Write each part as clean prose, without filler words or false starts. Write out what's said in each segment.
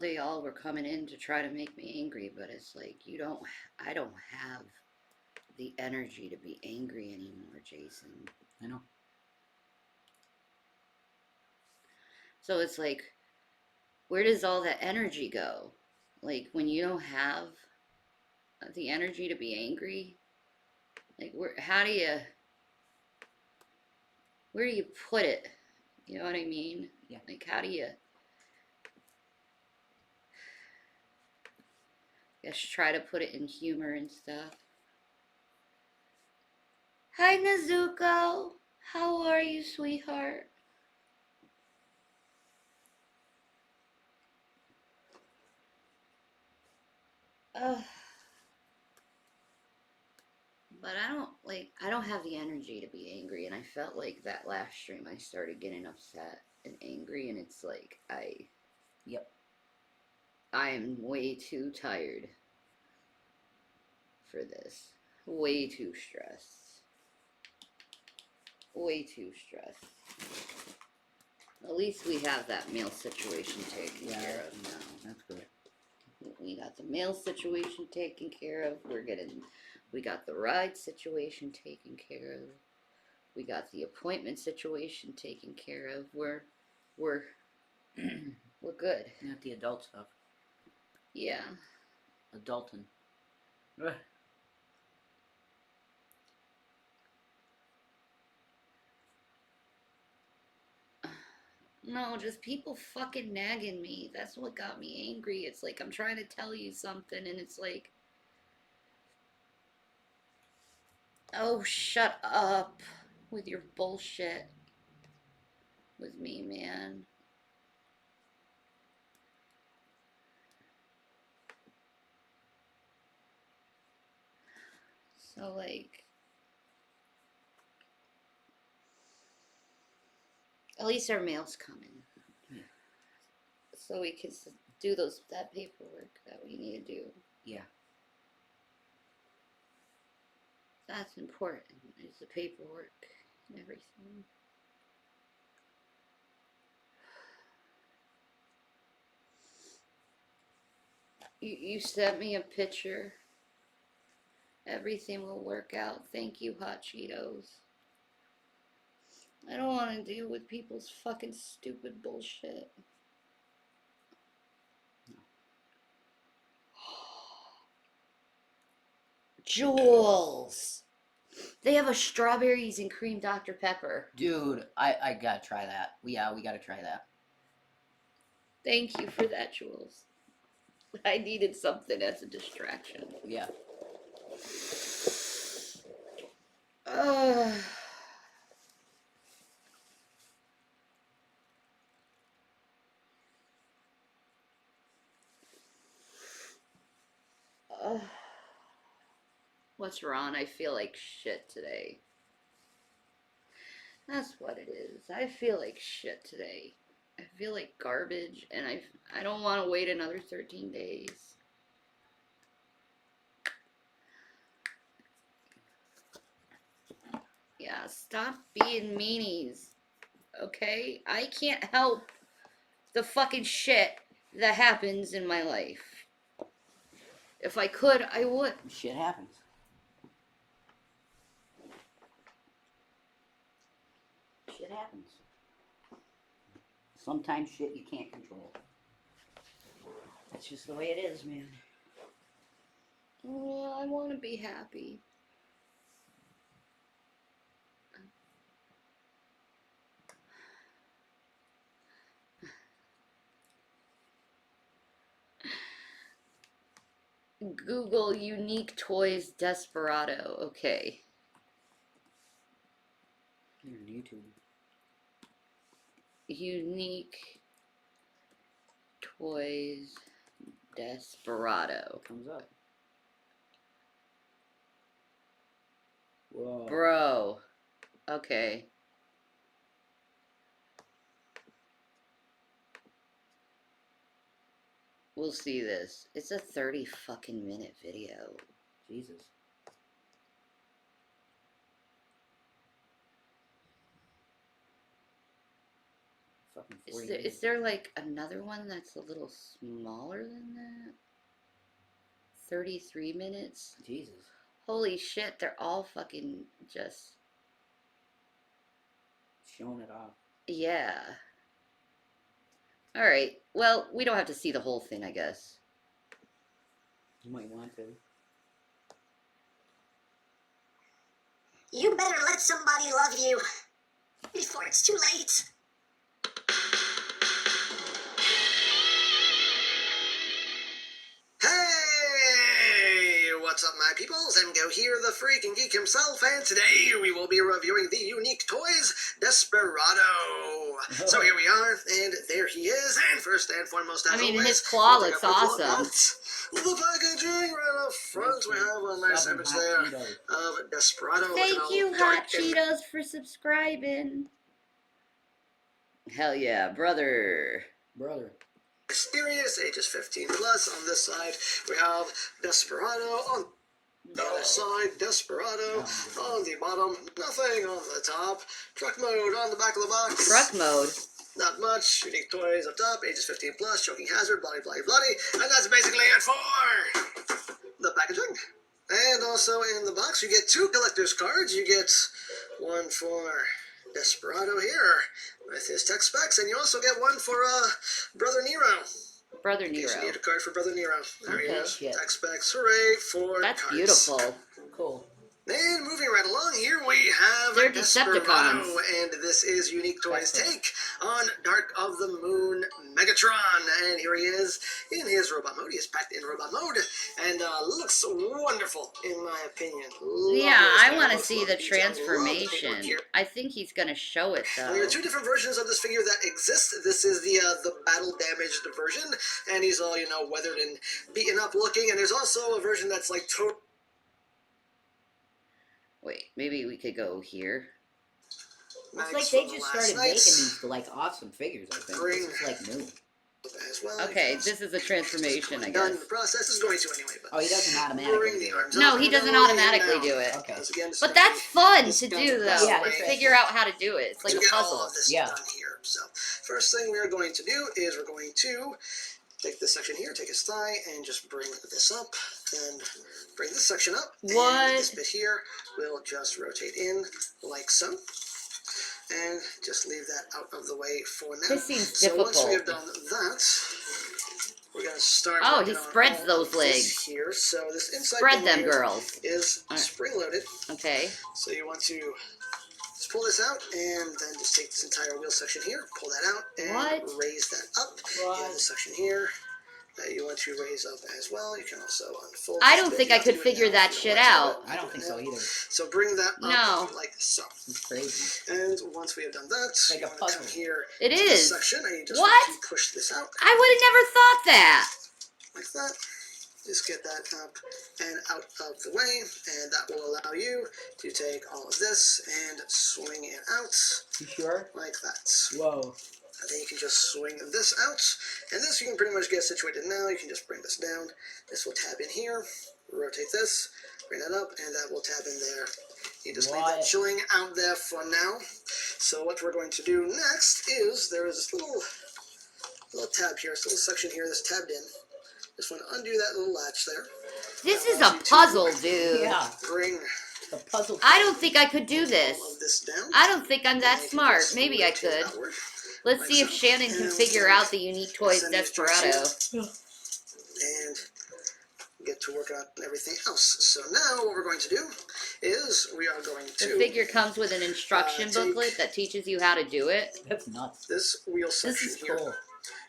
they all were coming in to try to make me angry, but it's like I don't have the energy to be angry anymore, Jason. I know. So it's like, where does all that energy go? Like when you don't have the energy to be angry, like where do you put it? You know what I mean? Yeah. Like how do you just try to put it in humor and stuff? Hi Nezuko, how are you, sweetheart? Ugh. But I don't have the energy to be angry, and I felt like that last stream I started getting upset and angry, and it's like Yep. I am way too tired for this. Way too stressed. Way too stressed. At least we have that meal situation taken care of now. That's good. We got the mail situation taken care of. We got the ride situation taken care of. We got the appointment situation taken care of. We're we're good. Not the adult stuff. Yeah. Adulting. No, just people fucking nagging me. That's what got me angry. It's like I'm trying to tell you something and it's like, oh, shut up with your bullshit with me, man. So, like, at least our mail's coming. Yeah. So we can do that paperwork that we need to do. Yeah. That's important, is the paperwork and everything. You sent me a picture. Everything will work out. Thank you, Hot Cheetos. I don't want to deal with people's fucking stupid bullshit. Jules! They have a strawberries and cream Dr. Pepper. Dude, I gotta try that. Yeah, we gotta try that. Thank you for that, Jules. I needed something as a distraction. Yeah. Uh, uh, what's wrong? I feel like shit today. That's what it is. I feel like shit today. I feel like garbage, and I don't want to wait another 13 days. Yeah, stop being meanies. Okay? I can't help the fucking shit that happens in my life. If I could, I would. Shit happens. Shit happens. Sometimes shit you can't control. That's just the way it is, man. Oh, I want to be happy. Google unique toys Desperado. Okay. You're on YouTube. Unique toys Desperado. Comes up. Whoa. Bro. Okay. We'll see this. It's a 30 fucking minute video. Jesus. fucking 40 Is there like another one that's a little smaller than that? 33 minutes? Jesus. Holy shit, they're all fucking just... Showing it off. Yeah. Alright, well, we don't have to see the whole thing, I guess. You might want to. You better let somebody love you before it's too late. Hey, what's up, my peoples? Go here, the freaking geek himself, and today we will be reviewing the Unique Toys Desperado. So here we are, and there he is, and first and foremost, as always, his claw we'll looks take a quick look awesome. at the packaging right up front. We have a nice Southern image hot there Cheetos. of Desperado. looking Thank all you, dark Hot and Cheetos, for subscribing. Hell yeah, brother. Brother. mysterious, ages 15 plus. On this side, we have Desperado. On the other side, Desperado. On the bottom, nothing on the top. Truck mode on the back of the box. Truck mode. Not much. Unique toys up top, ages 15 plus. Choking hazard, bloody, bloody, bloody. And that's basically it for the packaging. And also in the box, you get 2 collector's cards. You get one for Desperado here with his tech specs, and you also get one for Brother Nero. Brother In case Nero. you need a card for Brother Nero. There he Okay. is. Yeah. Tech specs, hooray for That's cards. beautiful. Cool. And moving right along, here we have They're Desperado, Decepticons. and this is Unique Toys' That's take on Dark of the Moon Megatron. And here he is in his robot mode. He is packed in robot mode, and looks wonderful, in my opinion. Yeah, I want to see love the details, love the paintwork transformation. here. I think he's gonna show it Now, there are though. 2 different versions of this figure that exist. This is the battle damaged version, and he's all, weathered and beaten up looking. And there's also a version that's like total. Wait, maybe we could go here. It's like they just started making these like awesome figures, I think. Bring- This is like new. as well. Okay, You can this is a transformation, I done guess. the process is going to anyway. But Oh, he doesn't automatically bring the do it. arms No, up he and doesn't down automatically and do down. it. Okay. Because again, But that's fun this to does do the though. Yeah, Like it's figure out how to do it. It's like to a get all puzzle. of this Yeah. done here. So first thing we are going to do is we're going to take this section here, take his thigh, and just bring this up, and bring this section up. What? And this bit here will just rotate in like so. And just leave that out of the way for now. This seems So once we have difficult. done that, we're going to start. Oh, working he on spreads all those of this legs. here. So this inside Spread thing them, here girls. is Alright. spring loaded. Okay. So you want to just pull this out and then just take this entire wheel section here, pull that out, and What? raise that up. You have this section here that you want to raise up as well. You can also unfold. I this don't bit. think You I have to could do it figure now that if you shit don't want to, out. but I don't think so either. So bring that up No. like so. It's crazy. And once we have done that, Like you a want to come puzzle. here It to this is. section and you just What? want to push this out I would have never thought that. like that. Just get that up and out of the way, and that will allow you to take all of this and swing it out You sure? like that. Whoa. And then you can just swing this out, and this you can pretty much get situated now. You can just bring this down. This will tab in here, rotate this, bring that up, and that will tab in there. You just leave that What? chilling out there for now. So what we're going to do next is there is this little tab here, this little section here that's tabbed in. Just want to undo that little latch there. This That is a allows you to puzzle, dude. Yeah. Bring The puzzle. I don't think I could do all this. of this down. I don't think I'm And that then you can smart. just Maybe I rotate could. outward. Let's like see if so. Shannon can And figure then out the Unique Toys send these parts Desperado. and get to work on everything else. So now what we're going to do is we are going The to figure comes with an instruction take- booklet that teaches you how to do it. That's nuts. this wheel This section is here. cool.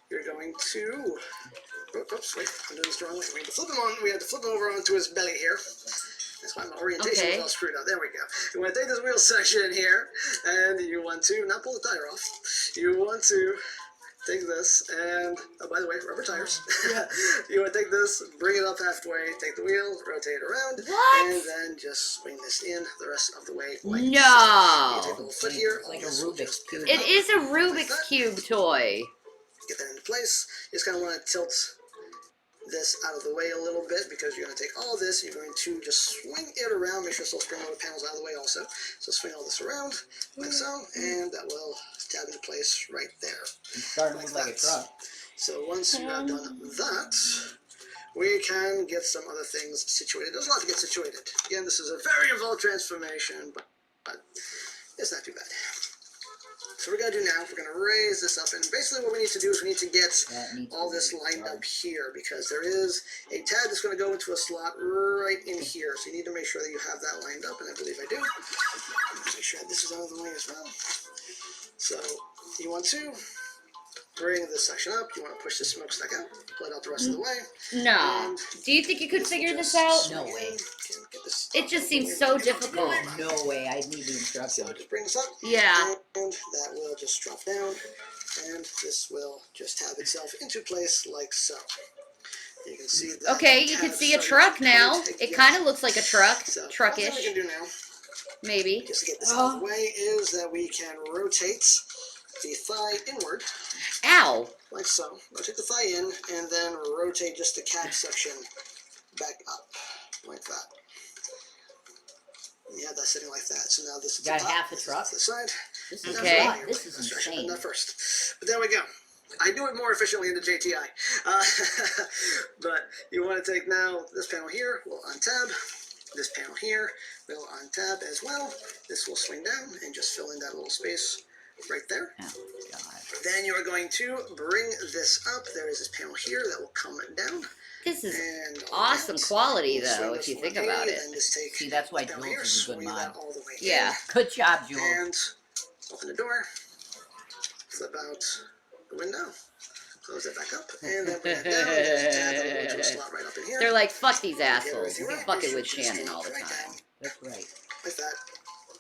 You're going to oops, wait, I'm doing this the wrong way. We have to flip him on. We have to flip him over onto his belly here. That's why my orientation Okay. was all screwed up. There we go. You want to take this wheel section here, and you want to not pull the tire off. You want to take this and by the way, rubber tires. Yeah. You want to take this, bring it up halfway, take the wheel, rotate it around, What? and then just swing this in the rest of the way. Like No. so. You take a little foot here. It's like all a this will Rubik's just get Cube. It up, is a like Rubik's that. Cube toy. Get that into place. You just kind of want to tilt this out of the way a little bit because you're going to take all this and you're going to just swing it around. Make sure it's all spring loaded panels out of the way also. So swing all this around like so, and that will tab into place right there. It's starting to look like a truck. So once you have done that, we can get some other things situated. There's a lot to get situated. Again, this is a very involved transformation, but it's not too bad. So we're going to do now, we're going to raise this up, and basically what we need to do is we need to get all this lined up here, because there is a tab that's going to go into a slot right in here, so you need to make sure that you have that lined up, and I believe I do. Make sure this is out of the way as well. So you want to bring this section up, you want to push the smokestack out, pull it out the rest of the way. No. Do you think you could figure this out? No way. It just seems so difficult. No way. I need the So instructions. just bring this up. Yeah. And that will just drop down. And this will just tab itself into place like so. You can see that. Okay, you can see a truck now. It kind of looks like a truck. So Truckish. what we can do now, Maybe. just to get this out of the way, is that we can rotate the thigh inward. Ow. Like so. Rotate the thigh in, and then rotate just the calf section back up. Like that. You have that sitting like that. So now this is Got the top, half the this truck? is the side. This and is that's Okay. why you're This right. is That's right. I should have done insane. that first. But there we go. I do it more efficiently in the JTI. But you want to take now this panel here, we'll untab. This panel here will untab as well. This will swing down and just fill in that little space right there. Oh, God. Then you are going to bring this up. There is this panel here that will come down. This is And awesome out. quality, We'll swing though, this if you one think in, about it. Then just take See, that's why this panel Jules here, is a good swing mod. that all the way Yeah. Good job, Jules. and open the door, flip out the window, close it back up, and then bring it down, and just tab that little into a slot right up in here. They're like, fuck these Get assholes. everything We're right. fucking You with just Shannon go all the right time. down That's right. like that.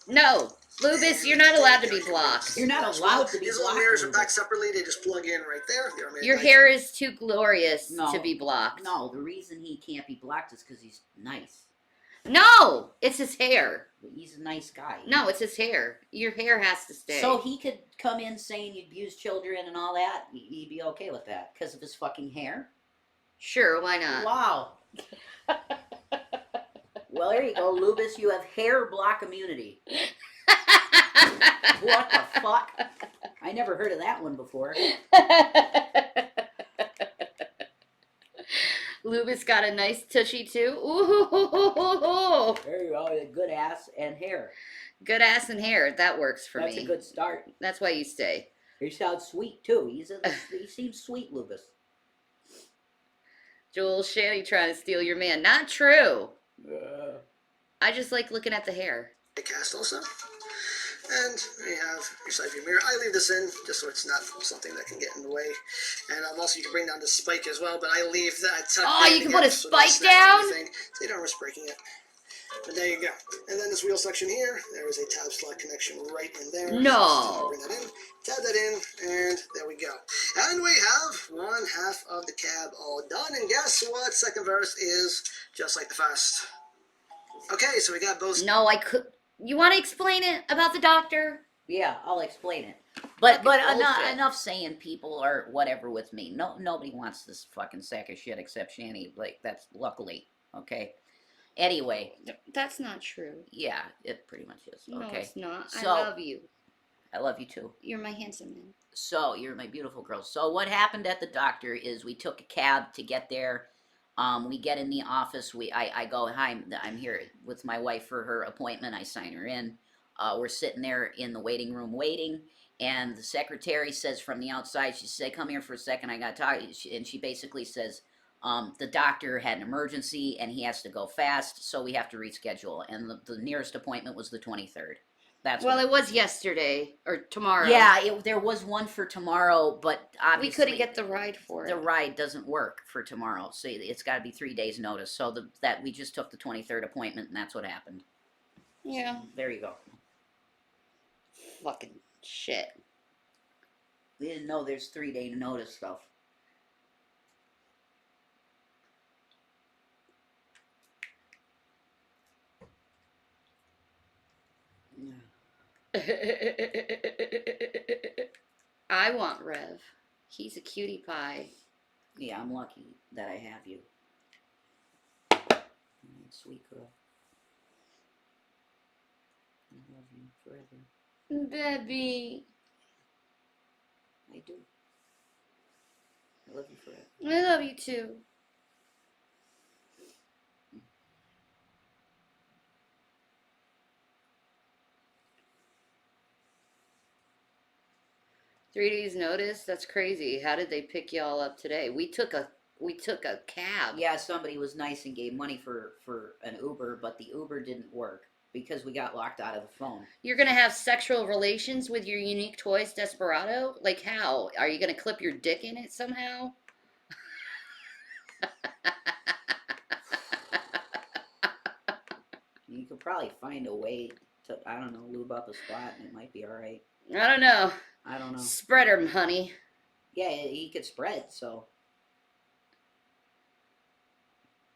No. Lubis, you're not allowed to be blocked. You're not allowed to be These little blocked, mirrors are Lubis. back separately. They just plug in right there. They are made Your by- hair is too glorious No. to be blocked. No, the reason he can't be blocked is because he's nice. No! It's his hair. He's a nice guy. No, it's his hair. Your hair has to stay. So he could come in saying you abuse children and all that. You'd be okay with that because of his fucking hair. Sure, why not? Wow. Well, there you go, Lubis. You have hair block immunity. What the fuck? I never heard of that one before. Lubis got a nice tushy too. Ooh, There you go. Good ass and hair. good ass and hair. That works for That's me. a good start. That's why you stay. He sounds sweet too. He seems sweet, Lubis. Joel Shanny trying to steal your man. Not true. I just like looking at the hair. cast also. And you have your side view mirror. I leave this in just so it's not something that can get in the way. And also you can bring down the spike as well, but I leave that tucked Oh, in you can again, put a so spike that's not down? anything, so you don't risk breaking it. But there you go. And then this wheel section here, there is a tab slot connection right in there. No. So bring that in, tab that in, and there we go. And we have one half of the cab all done. And guess what? Second verse is just like the first. Okay, so we got both. No, I could. You want to explain it about the doctor? Yeah, I'll explain it. But Fucking enough, bullshit. enough saying people or whatever with me. No, nobody wants this fucking sack of shit except Shanny. Like that's luckily okay. Anyway, That's not true. yeah, it pretty much is. No, Okay, it's not. So- I love you. I love you too. You're my handsome man. So you're my beautiful girl. So what happened at the doctor is we took a cab to get there. We get in the office. I go, hi, I'm here with my wife for her appointment. I sign her in. We're sitting there in the waiting room waiting, and the secretary says from the outside, she says, come here for a second, I got to talk. And she basically says, the doctor had an emergency and he has to go fast, so we have to reschedule. And the nearest appointment was the 23rd. That's Well, what, it was yesterday or tomorrow. yeah, there was one for tomorrow, but obviously We couldn't get the ride for the it. ride doesn't work for tomorrow, so it's got to be 3 days notice. So that we just took the 23rd appointment, and that's what happened. Yeah. There you go. Fucking shit. We didn't know there's 3 day notice stuff. I want Rev. He's a cutie pie. Yeah, I'm lucky that I have you. Sweet girl. I love you forever. Baby. I do. I love you for it. I love you too. $3 days notice? That's crazy. How did they pick y'all up today? We took a cab. Yeah, somebody was nice and gave money for an Uber, but the Uber didn't work because we got locked out of the phone. You're gonna have sexual relations with your unique toys Desperado? Like how? Are you gonna clip your dick in it somehow? You could probably find a way to, I don't know, lube up a spot and it might be alright. I don't know. I don't know. Spread 'em, honey. Yeah, he could spread, so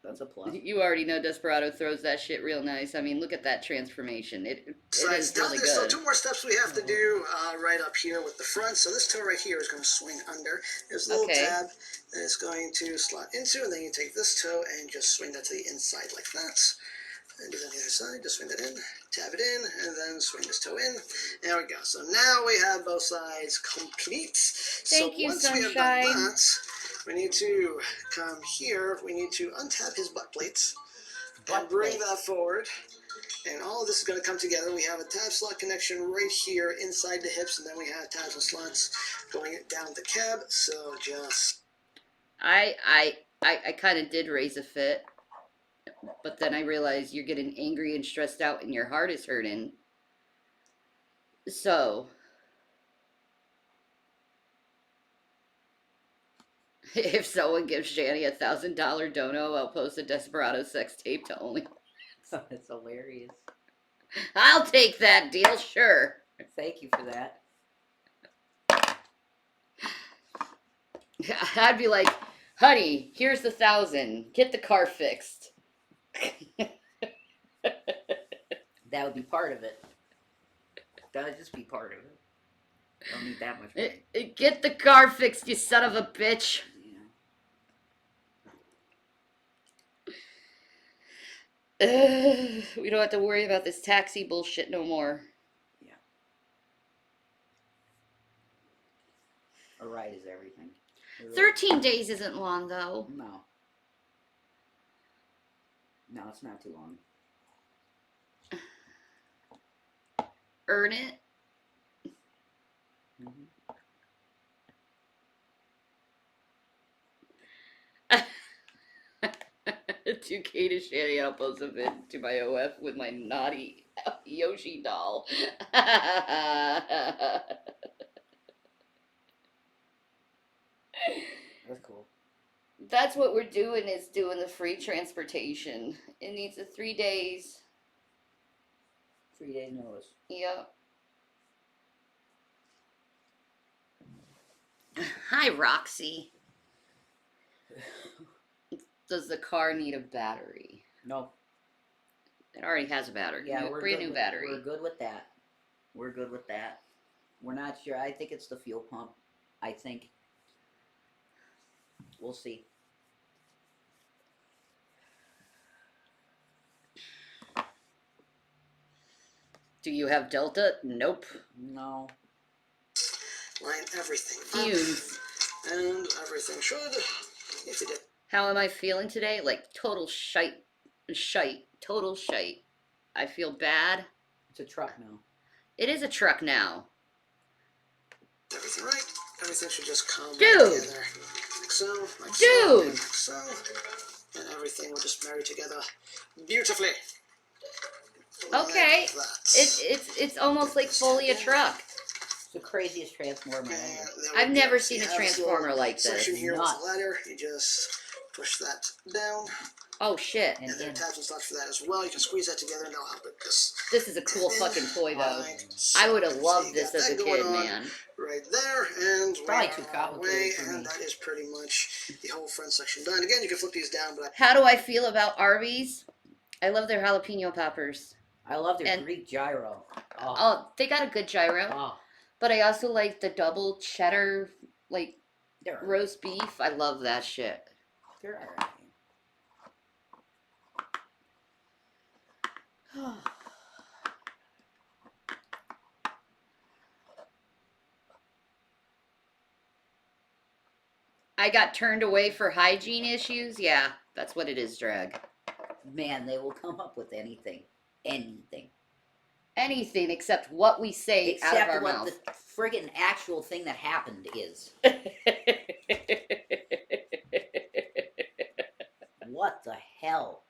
that's a plus. You already know Desperado throws that shit real nice. I mean, look at that transformation. It Sides is down. really There's still good. 2 more steps we have to do right up here with the front. So this toe right here is going to swing under. There's a little Okay. tab that it's going to slot into, and then you take this toe and just swing that to the inside like that. And do that on the other side, just swing that in, tab it in, and then swing this toe in. There we go. So now we have both sides complete. Thank you, once we have Sunshine. done that, we need to come here. We need to untap his butt plates and bring that forward. And all of this is going to come together. We have a tab slot connection right here inside the hips, and then we have tabs and slots going down the cab. So just... I kind of did raise a fit, but then I realized you're getting angry and stressed out and your heart is hurting. So, if someone gives Shanny $1,000 dono, I'll post a Desperado sex tape to only. That's hilarious. I'll take that deal, sure. Thank you for that. I'd be like, honey, here's the 1,000. Get the car fixed. That would be part of it. That would just be part of it. Don't need that much money. Get the car fixed, you son of a bitch. We don't have to worry about this taxi bullshit no more. Yeah. A ride is everything. 13 days isn't long, though. No. No, it's not too long. Earn it. Mm-hmm. 2K to Shanny, I'll post a vid to my OF with my naughty Yoshi doll. That's cool. That's what we're doing, is doing the free transportation. It needs a 3 days. 3 days notice. Yep. Hi, Roxy. Does the car need a battery? No. It already has a battery. Yeah, we're brand good new with, battery. We're good with that. We're good with that. We're not sure. I think it's the fuel pump. I think. We'll see. Do you have Delta? Nope. No. line everything Fumes. up, and everything should, if it did. How am I feeling today? Like total shite. Total shite. I feel bad. It's a truck now. It is a truck now. Everything right, everything should just come Dude. right together. Like so, like so, Dude. and like so. And everything will just marry together beautifully. Okay. Like that. It's almost like fully a truck. It's the craziest transformer And ever. there we I've go. never So seen you a have this little transformer like this. section here with Nuts. the ladder. You just push that down, Oh shit. and there are tabs and slots for that as well. You can squeeze that together, and that'll help it just This is a cool fucking toy though. like so. I would have So loved you this got as a that going kid, on man. right there, and Probably we're too on our complicated way, for me. and that is pretty much the whole front section done. Again, you can flip these down, but How do I feel about Arby's? I love their jalapeno poppers. I love their And- Greek gyro. Oh. Oh, they got a good gyro. Oh. But I also like the double cheddar, like, They're roast beef. I love that shit. They're alright. I got turned away for hygiene issues. Yeah, that's what it is, Drag. Man, they will come up with anything. Anything. Anything except what we say out of Except our what mouth. the friggin' actual thing that happened is. What the hell?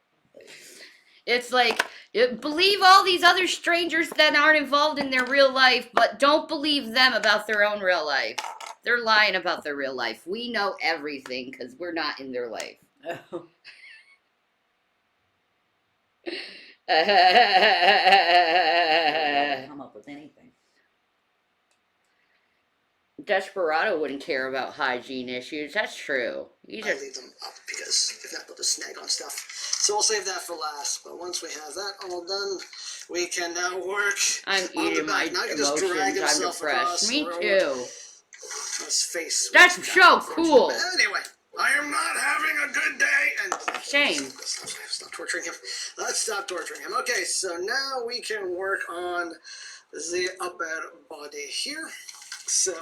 It's like, believe all these other strangers that aren't involved in their real life, but don't believe them about their own real life. They're lying about their real life. We know everything because we're not in their life. Come up with anything. Desperado wouldn't care about hygiene issues. That's true. I leave them up because if not, they'll just snag on stuff. So we'll save that for last. But once we have that all done, we can now work I'm on the eating my back. Now he can just drag emotions. I'm himself across depressed. the Me road. too. His face. That's so cool. But anyway, I am not having a good day. And Shame. Stop torturing him. Let's stop torturing him. Okay, so now we can work on the upper body here. So,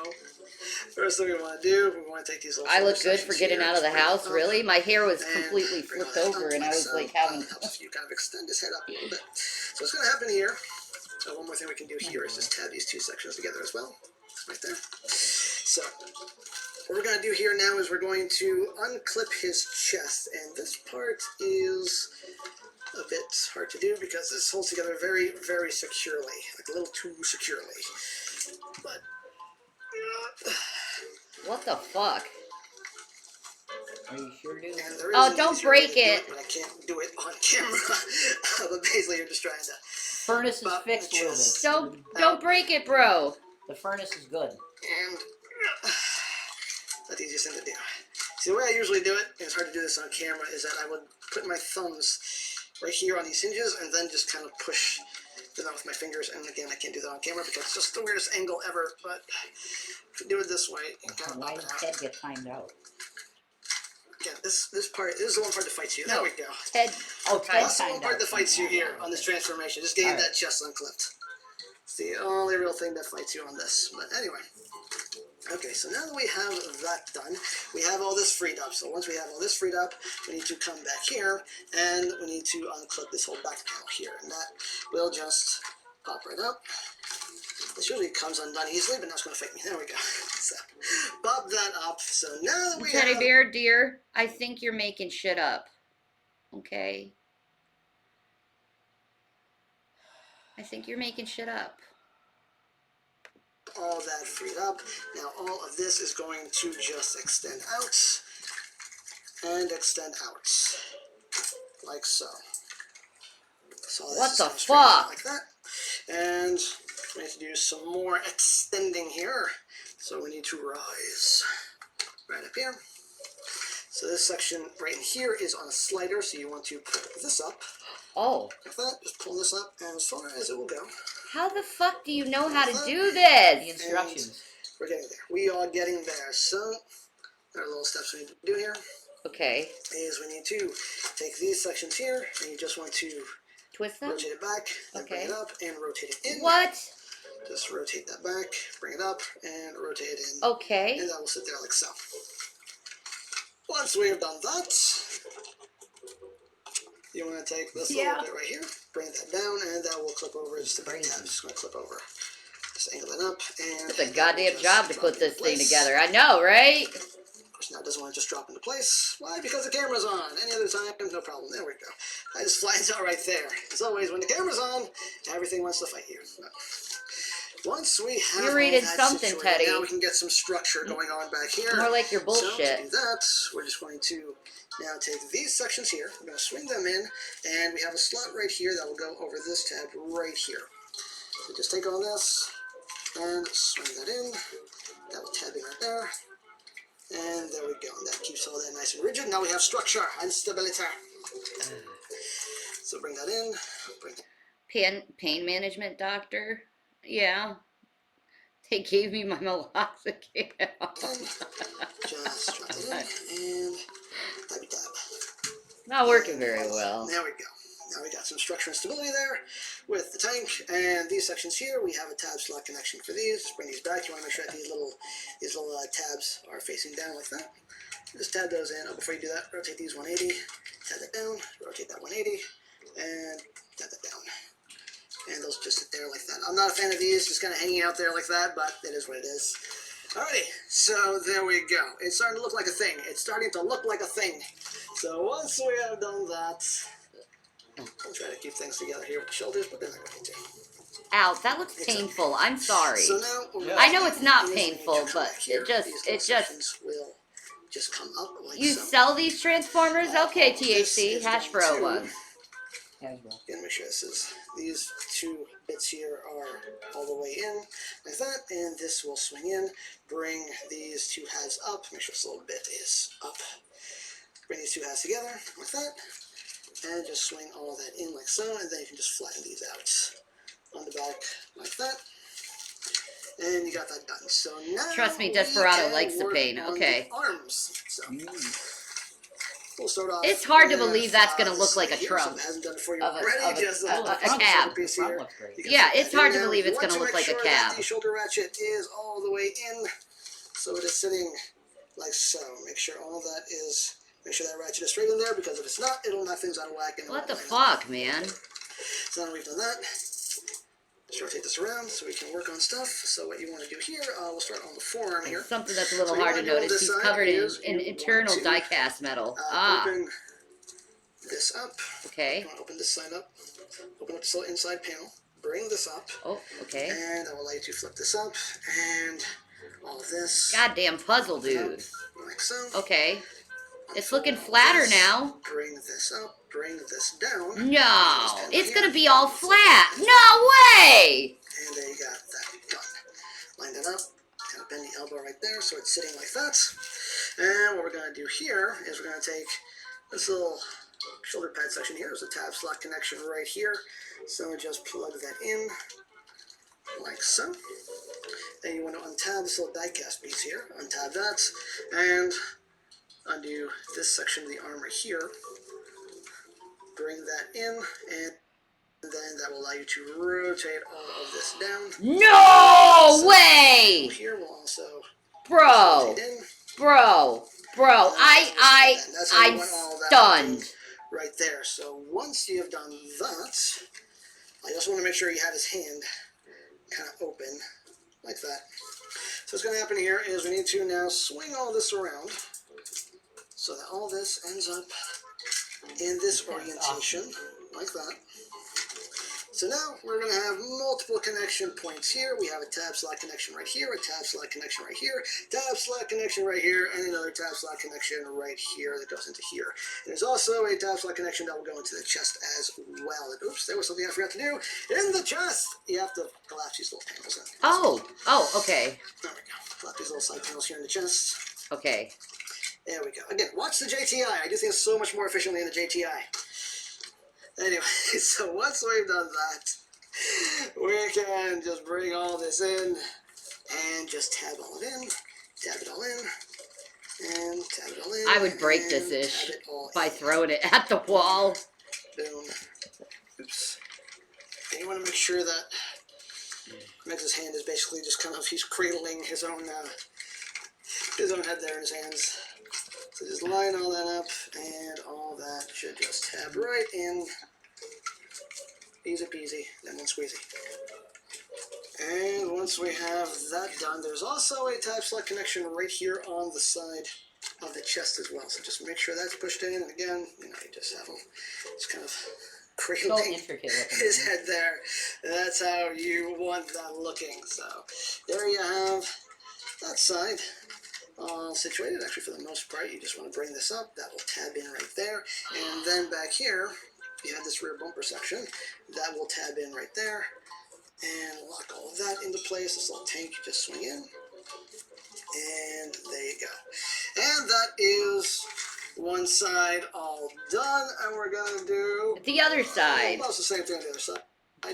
first thing we want to do, we want to take these little I look good sections for getting here, out of the bring it house, up, really? My hair was and completely bring all flipped that over up and I was so. like having... Helps if you kind of extend his head up a little bit. So what's going to happen here, one more thing we can do here is just tab these two sections together as well. Right there. So, what we're going to do here now is we're going to unclip his chest, and this part is a bit hard to do because this holds together very, very securely, like a little too securely. But What the fuck? Are you sure, dude? and there is Oh, an don't easier way break to do it. but I can't do it on camera. But basically, you're just trying to. Furnace is But fixed, little bit. Don't break it, bro. The furnace is good. And that's the easiest thing to do. See, the way I usually do it, and it's hard to do this on camera, is that I would put my thumbs right here on these hinges and then just kind of push them out with my fingers. And again, I can't do that on camera because it's just the weirdest angle ever. But if you do it this way, you kind of Why pop did it out. Ted get timed out? Again, this part, this is the one part that fights you. There we go. Ted. Oh, Ted That's the one timed part out. that fights you here on this transformation. Just getting Alright. that chest unclipped. It's the only real thing that fights you on this. But anyway. Okay, so now that we have that done, we have all this freed up. So once we have all this freed up, we need to come back here, and we need to unclip this whole back panel here. And that will just pop right up. This usually comes undone easily, but now it's going to fake me. There we go. So, pop that up. So now that we Teddy have... bear, dear, I think you're making shit up. Okay? I think you're making shit up. all that freed up. Now all of this is going to just extend out and extend out like so. So this What is the going straight out fuck? like that. And we need to do some more extending here. So we need to rise right up here. So this section right in here is on a slider, so you want to pull this up. Oh. Like that, just pull this up as far as it will go. How the fuck do you know how to do The this? instructions. We're getting there. We are getting there. So, there are little steps we need to do here. Okay. Is we need to take these sections here, and you just want to Twist them? rotate it back, and bring Okay. it up, and rotate it in. What? Just rotate that back, bring it up, and rotate it in. Okay. And that will sit there like so. Once we have done that, you want to take this little bit right here, bring that down, and that will clip over just a big tab. Just going to clip over. Just angle it up, and It's a goddamn just job to drop put this into thing place. together. I know, right? Of course, now it doesn't want to just drop into place. Why? Because the camera's on. Any other time, no problem. There we go. I just flattens out right there. As always, when the camera's on, everything wants to fight you. Once we have You readed all that something, situated, Teddy. now we can get some structure going on back here. More like your So bullshit. to do that, we're just going to now take these sections here. We're going to swing them in, and we have a slot right here that will go over this tab right here. So just take all this and swing that in. That will tab in right there. And there we go. And that keeps all that nice and rigid. Now we have structure and stability. So bring that in. Bring that. Pain management doctor? Yeah. They gave me my meloxicam. Just drop it in and tabby tab. Not working very well. There we go. Now we got some structure and stability there with the tank, and these sections here we have a tab slot connection for these. Just bring these back. You want to make sure that these little tabs are facing down like that. Just tab those in. Oh, before you do that, rotate these 180, tab that down, rotate that 180, and tab that down. And those just sit there like that. I'm not a fan of these, just kind of hanging out there like that, but it is what it is. Alrighty, so there we go. It's starting to look like a thing. It's starting to look like a thing. So once we have done that, I'll try to keep things together here with the shoulders, but they're not going to. Ow, that looks painful. I'm sorry. So now, I know it's not we need to painful, come but back here. it These just. sections will just come up like You so. sell these transformers? Okay, This THC, is Hash going Bro to- ones. Again, make sure these two bits here are all the way in, like that, and this will swing in. Bring these two halves up, make sure this little bit is up. Bring these two halves together, like that, and just swing all of that in like so, and then you can just flatten these out on the back, like that. And you got that done. So now Trust me, we Desperado can likes the work pain. on Okay. the arms. So we'll start off. It's hard to with, believe that's gonna this look like a right here, trunk so it hasn't done it for you of a- already, of a- just a front cab. piece The front here. looks great. You can Yeah, fit it's that hard in to there. believe You it's want gonna to look make like a sure that cab. the shoulder ratchet is all the way in, so it is sitting like so. Make sure all that is. Make sure that ratchet is straight in there, because if it's not, it'll knock things out of whack. And What the it'll line up. fuck, man? So now we've done that. Let's rotate this around so we can work on stuff. So what you want to do here, we'll start on the forearm here. Something that's a little So you hard to wanna do on notice. this He's side covered is in you internal want to, die-cast metal. Ah, Open this up. okay. You want to open this side up. Open up this little inside panel. Bring this up. Oh, okay. And I will allow you to flip this up. And all of this. Goddamn puzzle, up, dude. like so. Okay. It's Unfold looking all flatter this, now. Bring this up. Bring this down. No, This it's panel gonna here. be all flat. No way! And there you got that done. Line that up. Kind of bend the elbow right there so it's sitting like that. And what we're going to do here is we're going to take this little shoulder pad section here. There's a tab slot connection right here. So just plug that in like so. Then you want to untab this little die cast piece here. Untab that. And undo this section of the arm right here. Bring that in, and then that will allow you to rotate all of this down. No So way! here we'll also Bro, rotate in. bro, That's how you I'm want all that stunned. right there. So once you have done that, I also want to make sure you have his hand kind of open like that. So what's going to happen here is we need to now swing all this around so that all this ends up in this orientation like that. So now we're going to have multiple connection points here. We have a tab slot connection right here, a tab slot connection right here, tab slot connection right here, and another tab slot connection right here that goes into here. There's also a tab slot connection that will go into the chest as well. And oops, there was something I forgot to do. In the chest, you have to collapse these little panels in. Oh, okay. There we go. Collapse these little side panels here in the chest. Okay. There we go. Again, watch the JTI. I do things so much more efficiently in the JTI. Anyway, so once we've done that, we can just bring all this in and just tab all it in, tab it all in, and tab it all in. I would break this and ish tab it all by in. throwing it at the wall. Boom. Oops. And you want to make sure that Meg's hand is basically just kind of, he's cradling his own head there in his hands. So just line all that up, and all that should just tab right in. Easy peasy, lemon squeezy. And once we have that done, there's also a tab slot connection right here on the side of the chest as well. So just make sure that's pushed in. And again, you just have him just kind of So cradling intricate looking. his head there. That's how you want that looking. So there you have that side all situated. Actually, for the most part, you just want to bring this up. That will tab in right there. And then back here, you have this rear bumper section. That will tab in right there. And lock all of that into place. This little tank, you just swing in. And there you go. And that is one side all done. And we're going to do The other side. almost the same thing on the other side.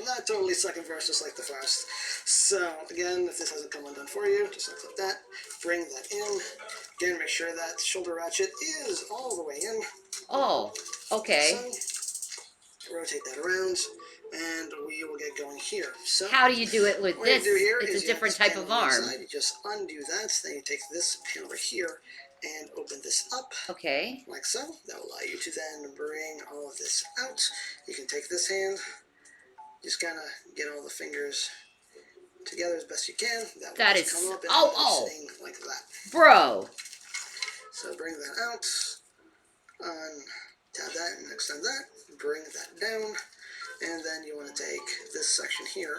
Not totally second verse, just like the first. So, again, if this hasn't come undone for you, just like that. Bring that in. Again, make sure that shoulder ratchet is all the way in. Oh, okay. So, rotate that around. and we will get going here. So How do you do it with what this? you do here It's is a you have different this type panel of on the arm. inside. You just undo that, then you take this panel right here and open this up. Okay. Like so. That will allow you to then bring all of this out. You can take this hand, just kind of get all the fingers together as best you can. That will That just is- come up and oh, end up oh. sitting like that. Bro. So bring that out, tab that and extend that, bring that down, and then you want to take this section here,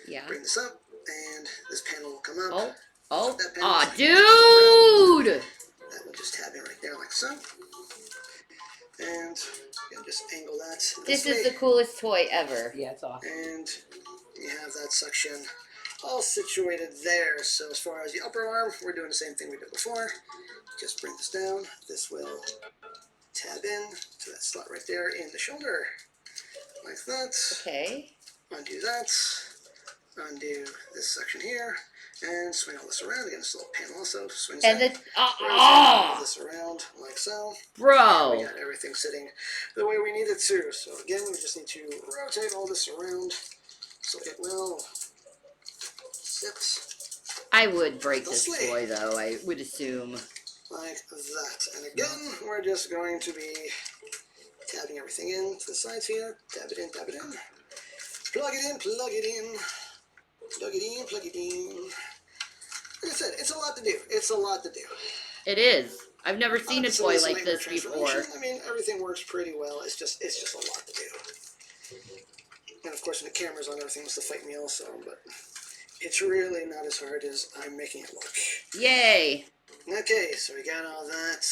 Yeah. bring this up, and this panel will come up. Oh. Oh. That panel Aw, is like dude! that will just tab in right there like so. And you can just angle that This way. is the coolest toy ever. Yeah, it's awesome. And you have that section all situated there. So as far as the upper arm, we're doing the same thing we did before. Just bring this down. This will tab in to that slot right there in the shoulder. Like that. Okay. Undo that. Undo this section here. And swing all this around. Again, this little panel also swings And in. the... All this around like so. We Bro. got everything sitting the way we need it to. So again, we just need to rotate all this around so it will sit I would break this toy, though. I would assume. like that. And again, we're just going to be tabbing everything in to the sides here. Tab it in, tab it in. Plug it in, plug it in. Plug it in, plug it in. Like I said, it's a lot to do. It's a lot to do. It is. I've never seen a toy Obviously, like some this transformation. before. I mean, everything works pretty well. It's just a lot to do. And of course, when the camera's on, everything wants to fight me also. But it's really not as hard as I'm making it look. Yay. Okay, so we got all that.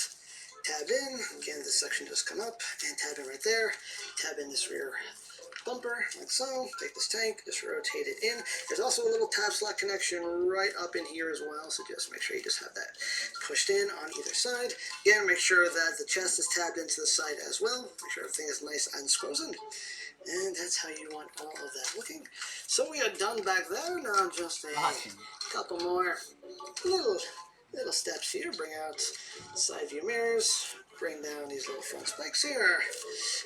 Tab in. Again, this section just come up and tab in right there. Tab in this rear bumper, like so. Take this tank, just rotate it in. There's also a little tab slot connection right up in here as well, so just make sure you just have that pushed in on either side. Again, make sure that the chest is tabbed into the side as well. Make sure everything is nice and squozen. And that's how you want all of that looking. So we are done back there. Now just a couple more little steps here. Bring out side view mirrors. Bring down these little front spikes here.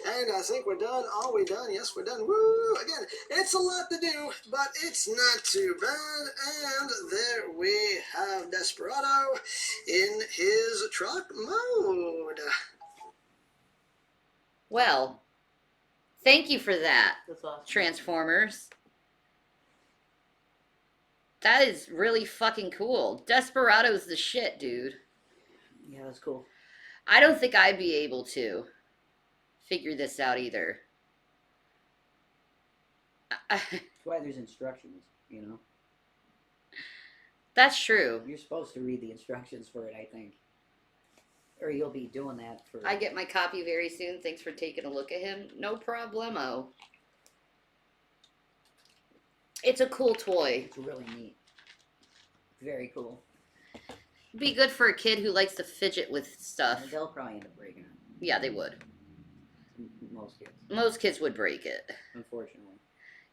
And I think we're done. Are we done? Yes, we're done. Woo! Again, it's a lot to do, but it's not too bad. And there we have Desperado in his truck mode. Well, thank you for that, That's awesome. Transformers. That is really fucking cool. Desperado's the shit, dude. Yeah, that's cool. I don't think I'd be able to figure this out either. That's why there's instructions, you know? That's true. You're supposed to read the instructions for it, I think. Or you'll be doing that for... I get my copy very soon. Thanks for taking a look at him. No problemo. It's a cool toy. It's really neat. Very cool. Be good for a kid who likes to fidget with stuff. And they'll probably end up breaking it. Yeah, they would. Most kids. Most kids would break it. Unfortunately.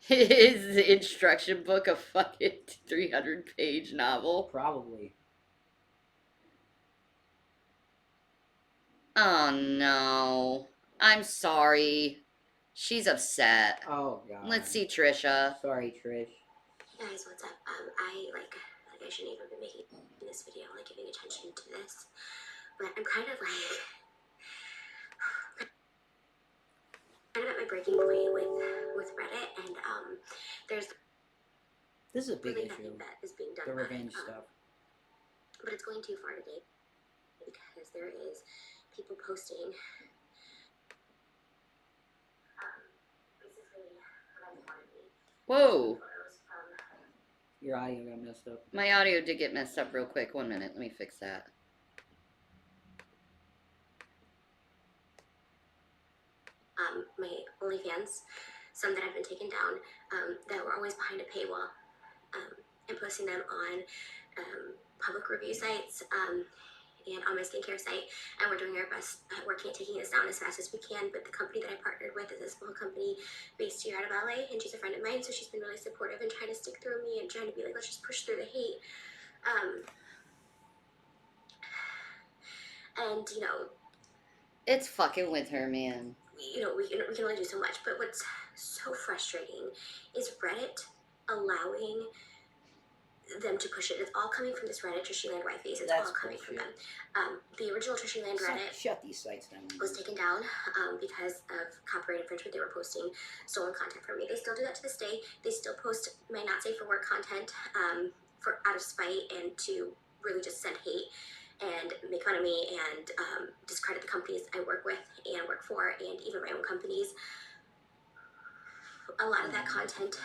Is the instruction book a fucking 300-page novel? Probably. Oh no. I'm sorry. She's upset. Oh, God. Let's see Trisha. Sorry, Trish. Hey guys, what's up? I shouldn't even be making this video, like giving attention to this, but I'm kind of at my breaking point with Reddit, and there's This is a big really issue. nothing that is being done The about revenge it, stuff. but it's going too far today because there is people posting basically revenge pornography Whoa. photos from Your audio got messed up. My audio did get messed up real quick. 1 minute. Let me fix that. my OnlyFans, some that have been taken down, that were always behind a paywall, and posting them on public review sites and on my skincare site. And we're doing our best at working at taking this down as fast as we can. But the company that I partnered with is a small company based here out of LA, and she's a friend of mine, so she's been really supportive and trying to stick through me and trying to be like, let's just push through the hate. And you know, It's fucking with her, man. we can only do so much. But so frustrating is Reddit allowing them to push it. It's all coming from this Reddit Trishy Land Wifeys. It's That's all coming from bullshit. them. The original Trishy Land Reddit Shut these sites down. was taken down because of copyright infringement. They were posting stolen content from me. They still do that to this day. They still post my not safe for work content for out of spite and to really just send hate and make fun of me and discredit the companies I work with and work for, and even my own companies. A lot of that content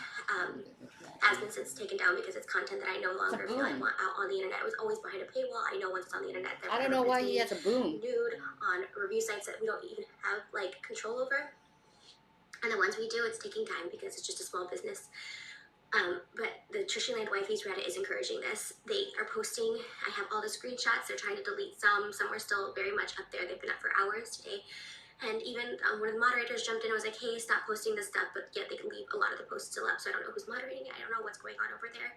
has been since taken down because it's content that I no longer feel I want out on the internet. It was always behind a paywall. I know once it's on the internet, I don't know why he has a boom. nude on review sites that we don't even have like control over. And the ones we do, it's taking time because it's just a small business. But the Trishy Land Wifeys Reddit is encouraging this. They are posting, I have all the screenshots. They're trying to delete some. Some are still very much up there. They've been up for hours today. And even one of the moderators jumped in and was like, hey, stop posting this stuff, but yet they can leave a lot of the posts still up, so I don't know who's moderating it. I don't know what's going on over there.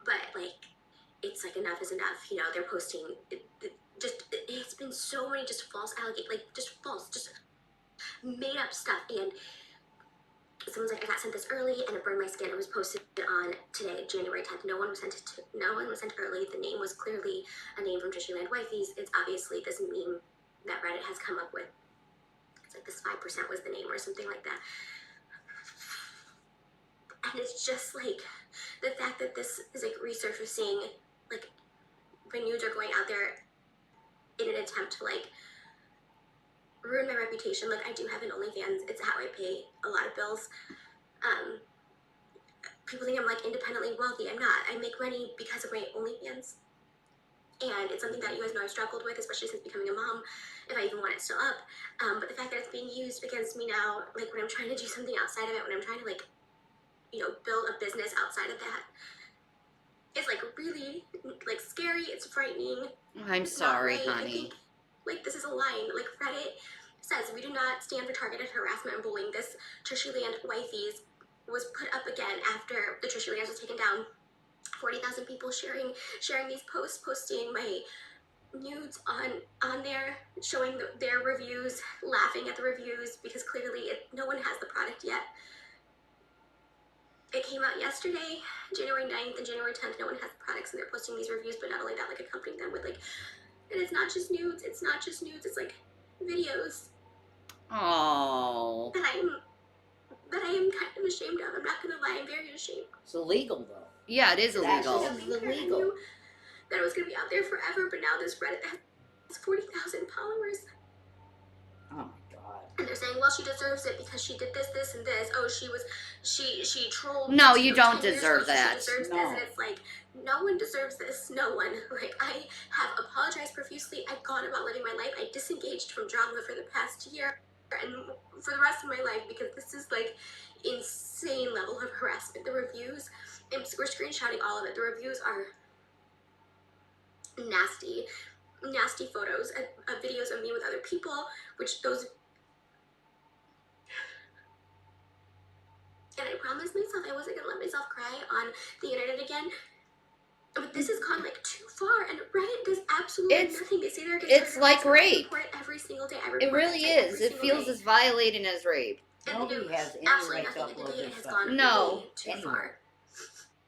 But, like, it's like enough is enough. You know, they're posting, it's been so many just false allegations, like, just false, just made up stuff. And someone's like, I got sent this early, and it burned my skin. It was posted on today, January 10th. No one was sent early. The name was clearly a name from Trishy Land Wifeys. It's obviously this meme that Reddit has come up with. It's like this 5% was the name or something like that. And it's just like the fact that this is like resurfacing, like my nudes are going out there in an attempt to like ruin my reputation. Like I do have an OnlyFans. It's how I pay a lot of bills. People think I'm like independently wealthy. I'm not. I make money because of my OnlyFans. And it's something that you guys know I've struggled with, especially since becoming a mom, if I even want it still up. But the fact that it's being used against me now, like when I'm trying to do something outside of it, when I'm trying to like, you know, build a business outside of that, it's like really like scary. It's frightening. I'm sorry, right. honey. I think, like this is a line. Like Reddit says, we do not stand for targeted harassment and bullying. This Trishy Land Wifeys was put up again after the Trishy Lands was taken down. 40,000 people sharing these posts, posting my nudes on there, showing their reviews, laughing at the reviews because clearly no one has the product yet. It came out yesterday, January 9th and January 10th. No one has the products and they're posting these reviews, but not only that, like accompanying them with like, and it's not just nudes, it's like videos. Oh. That I am kind of ashamed of. I'm not gonna lie, I'm very ashamed. It's illegal though. Yeah, it is illegal. I knew that it was gonna be out there forever, but now this Reddit has 40,000 followers. Oh my god. And they're saying, well, she deserves it because she did this, this, and this. Oh, she trolled. No, you don't deserve that. She deserves this, and it's like, no one deserves this. No one. Like, I have apologized profusely. I've gone about living my life. I disengaged from drama for the past year and for the rest of my life because this is like insane level of harassment. The reviews, and we're screenshotting all of it. The reviews are nasty photos of videos of me with other people, which those. And I promised myself I wasn't gonna let myself cry on the internet again. But this has gone like too far, and Reddit does absolutely nothing. They say they're gonna. It's like rape. I report it every single day. It really is. It feels as violating as rape. Nobody has any absolutely right to nothing. upload And their it has stuff. gone No. way too far.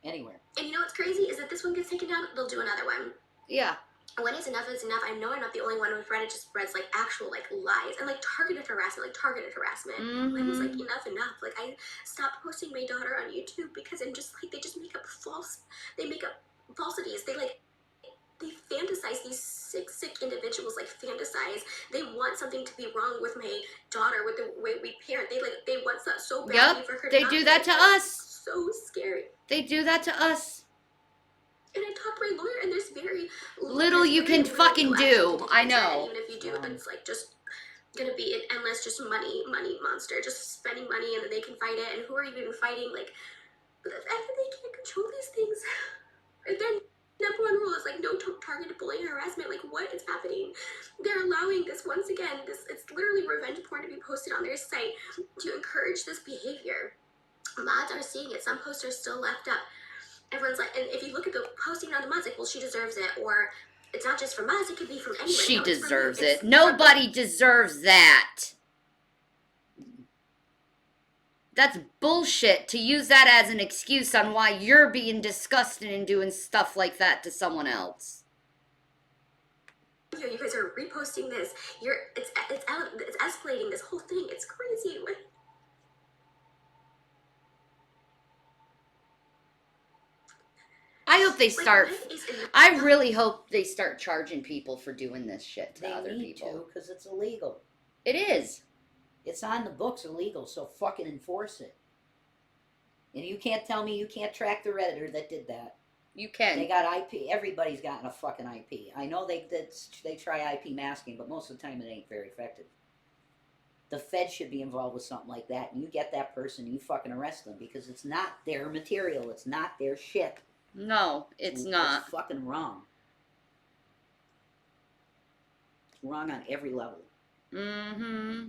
Anywhere. And you know what's crazy is that this one gets taken down, they'll do another one. Yeah. When is enough is enough. I know I'm not the only one with Reddit just spreads like actual like lies and like targeted harassment. I was like enough. Like I stopped posting my daughter on YouTube because I'm just like they make up falsities. They fantasize, these sick individuals like fantasize. They want something to be wrong with my daughter, with the way we parent. They want that so badly for her. They do that to us. So scary. They do that to us. And I talked to my lawyer, and there's very little you can fucking do. I know. Even if you do, but it's like just gonna be an endless, just money monster, just spending money, and then they can fight it. And who are you even fighting? Like, but the fact that they can't control these things, their number one rule is like no targeted bullying or harassment. Like, what is happening? They're allowing this once again. It's literally revenge porn to be posted on their site to encourage this behavior. Mods are seeing it. Some posts are still left up. Everyone's like, and if you look at the posting on the mods, like, well, she deserves it, or it's not just from mods, it could be from anywhere. She deserves it. Nobody deserves that. That's bullshit to use that as an excuse on why you're being disgusted and doing stuff like that to someone else. You guys are reposting this. It's escalating this whole thing. It's crazy. I hope they start. Like, what is in the- I really hope they start charging people for doing this shit to They other need people. to, because it's illegal. It is. It's on the books illegal, so fucking enforce it. And you can't tell me you can't track the Redditor that did that. You can. They got IP. Everybody's gotten a fucking IP. I know they try IP masking, but most of the time it ain't very effective. The Fed should be involved with something like that. And you get that person, you fucking arrest them because it's not their material. It's not their shit. No, it's not. It's fucking wrong. It's wrong on every level. Mm-hmm.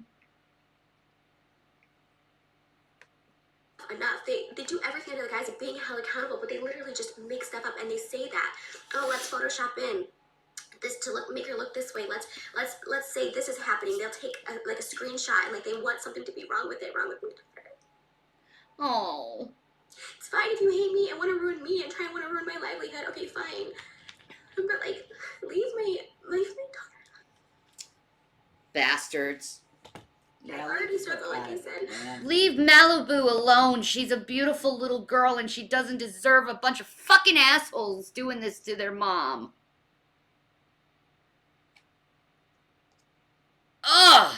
Enough. They do everything to the guys being held accountable, but they literally just make stuff up and they say that, oh, let's Photoshop in this to make her look this way. Let's say this is happening. They'll take a screenshot and like they want something to be wrong with it. Oh. It's fine if you hate me and want to ruin me and try and want to ruin my livelihood. Okay, fine. But like, leave my daughter. Bastards. I already struggle, like I said. Man. Leave Malibu alone. She's a beautiful little girl and she doesn't deserve a bunch of fucking assholes doing this to their mom. Ugh.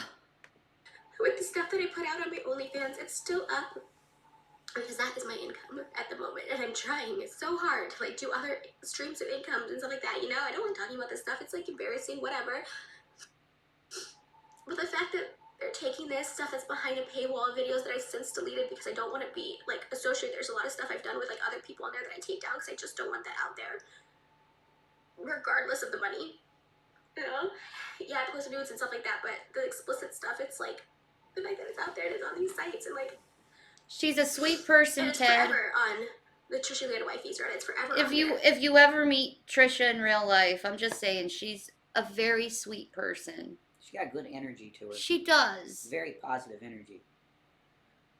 With the stuff that I put out on my OnlyFans, it's still up because that is my income at the moment, and I'm trying so hard to like do other streams of incomes and stuff like that. You know, I don't like talking about this stuff. It's like embarrassing, whatever. But the fact that they're taking this stuff that's behind a paywall, videos that I since deleted because I don't want to be like associated. There's a lot of stuff I've done with like other people on there that I take down because I just don't want that out there, regardless of the money. You know, yeah, I post nudes and stuff like that, but the explicit stuff, it's like the fact that it's out there and it's on these sites and like. She's a sweet person, And it's Ted. forever on the Trisha Leanna Wifey's Reddit. It's forever If on you there. if you ever meet Trisha in real life, I'm just saying she's a very sweet person. She got good energy to her. She does. Very positive energy.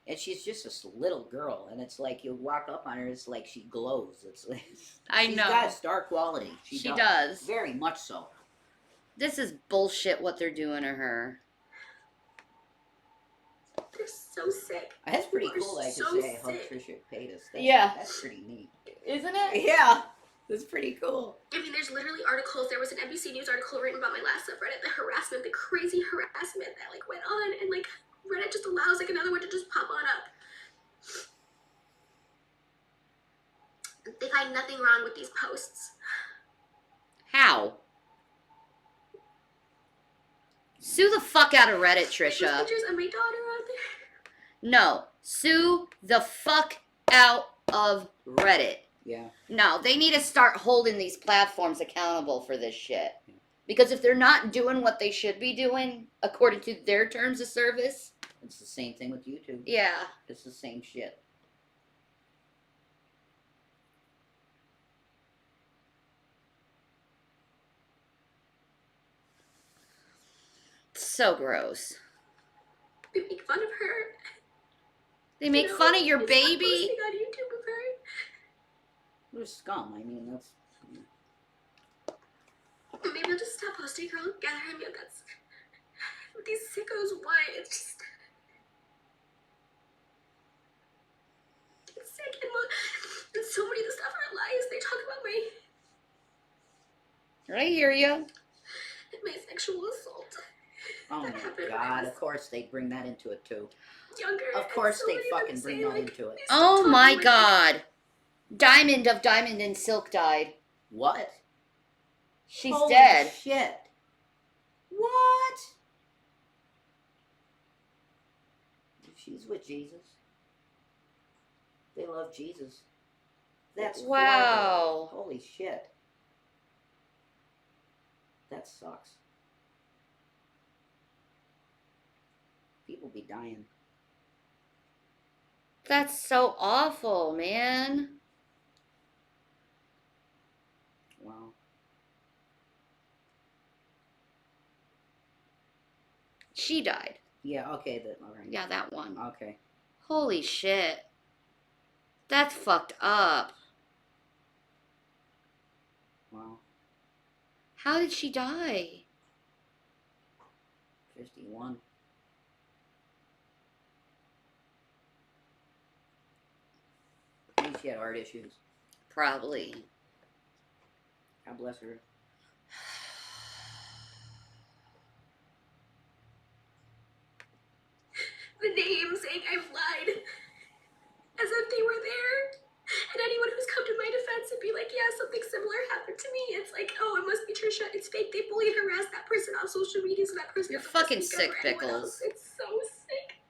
And she's just this little girl, and it's like you walk up on her, it's like she glows. It's like I she's know. got star quality. She does. Very much so. This is bullshit what they're doing to her. They're so sick. That's pretty People are cool. I could so say I hope sick. Trisha paid us. Yeah. That's pretty neat. Isn't it? Yeah. That's pretty cool. I mean, there's literally articles. There was an NBC News article written about my last subreddit, the harassment, the crazy harassment that like went on, and like Reddit just allows like another one to just pop on up. They find nothing wrong with these posts. How? Sue the fuck out of Reddit, There's Trisha. pictures of my daughter out there. No. Sue the fuck out of Reddit. Yeah. No, they need to start holding these platforms accountable for this shit. Because if they're not doing what they should be doing, according to their terms of service, It's the same thing with YouTube. yeah. It's the same shit. So gross. They make fun of her. They make fun of your It's not baby. posting on YouTube of her. They're scum. I mean, that's. Maybe I'll just stop posting her altogether. I mean, that's what these sickos want. It's just. It's sick. And so many of the stuff are lies. They talk about I hear you. my sexual assault. Oh That my happened when god. I was Of course they bring that into it too. younger. Of course and so they many of them fucking bring say, that like, into it. they still Oh talk my to god. Diamond of Diamond and Silk died. What? She's Holy dead. Shit. What? She's with Jesus. They love Jesus. That's Wow. horrible. Holy shit. That sucks. People be dying. That's so awful, man. Wow. She died. Yeah, okay, then, alright. Yeah, that one. Okay. Holy shit. That's fucked up. Wow. How did she die? 51. Maybe she had heart issues. Probably. God bless her. The name saying I've lied as if they were there. And anyone who's come to my defense would be like, yeah, something similar happened to me. It's like, oh, it must be Trisha. It's fake. They bullied and harassed that person on social media, so that person You're has the worst fucking makeup sick, or anyone else. Pickles. It's so sick.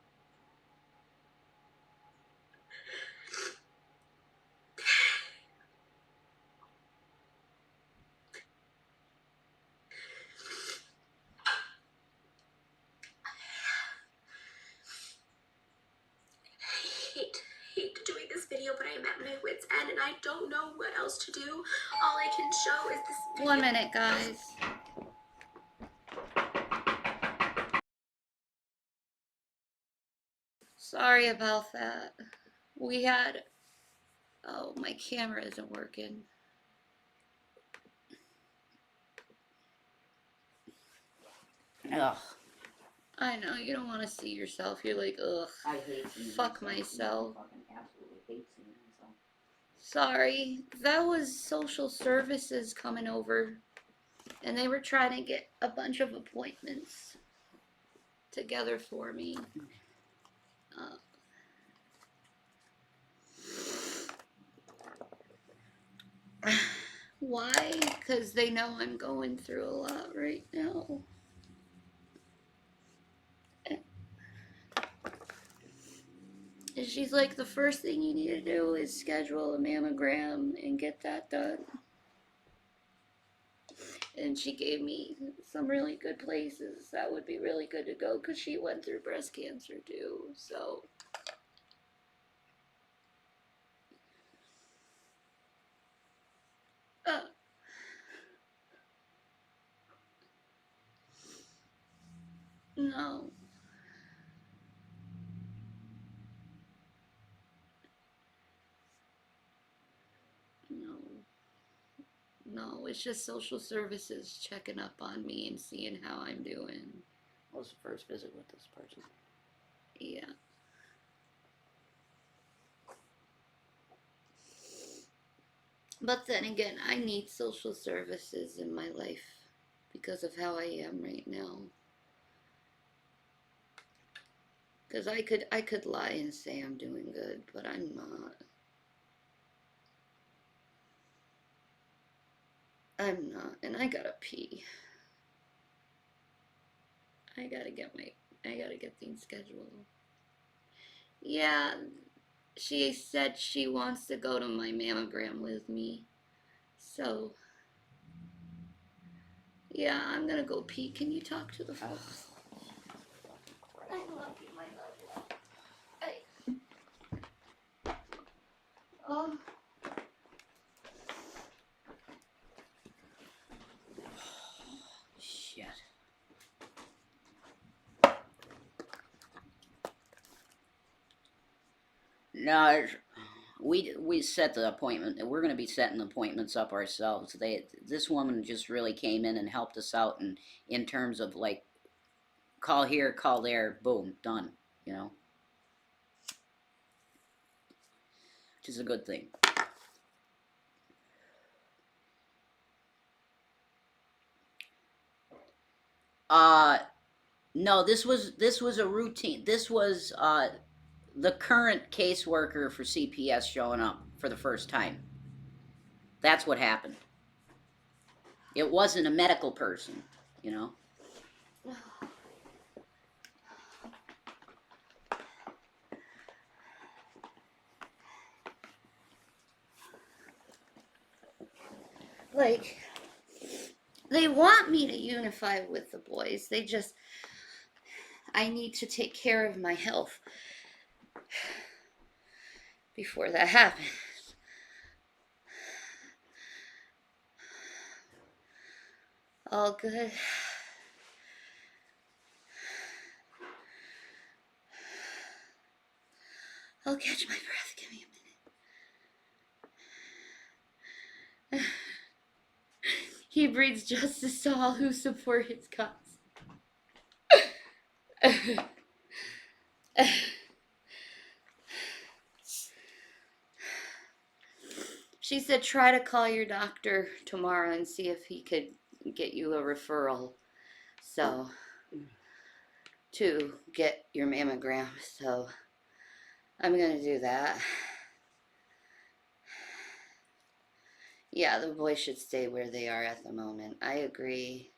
Hate doing this video, but I'm at my wit's end and I don't know what else to do. All I can show is this video. 1 minute, guys. Sorry about that. We had... Oh, my camera isn't working. Ugh. I know, you don't want to see yourself. You're like, ugh. I hate seeing Fuck myself. I fucking absolutely hate seeing myself. Sorry. That was social services coming over. And they were trying to get a bunch of appointments together for me. Why? Because they know I'm going through a lot right now. And she's like, the first thing you need to do is schedule a mammogram and get that done. And she gave me some really good places that would be really good to go because she went through breast cancer too. So, no. No. No, it's just social services checking up on me and seeing how I'm doing. What was the first visit with this person? Yeah. But then again, I need social services in my life because of how I am right now. Because I could lie and say I'm doing good, but I'm not. I'm not, and I gotta pee. I gotta get things scheduled. Yeah, she said she wants to go to my mammogram with me. So, yeah, I'm gonna go pee. Can you talk to the folks? I love you, my love. Oh. Shit. No, we set the appointment. We're going to be setting appointments up ourselves. This woman just really came in and helped us out, and in terms of like, call here, call there, boom, done. You know, which is a good thing. No, this was a routine. This was the current caseworker for CPS showing up for the first time. That's what happened. It wasn't a medical person, you know. Like, they want me to unify with the boys. I need to take care of my health before that happens. All good. I'll catch my breath. Give me a minute. He breeds justice to all who support his cause. She said try to call your doctor tomorrow and see if he could get you a referral. So, to get your mammogram. So, I'm going to do that. Yeah, the boys should stay where they are at the moment. I agree.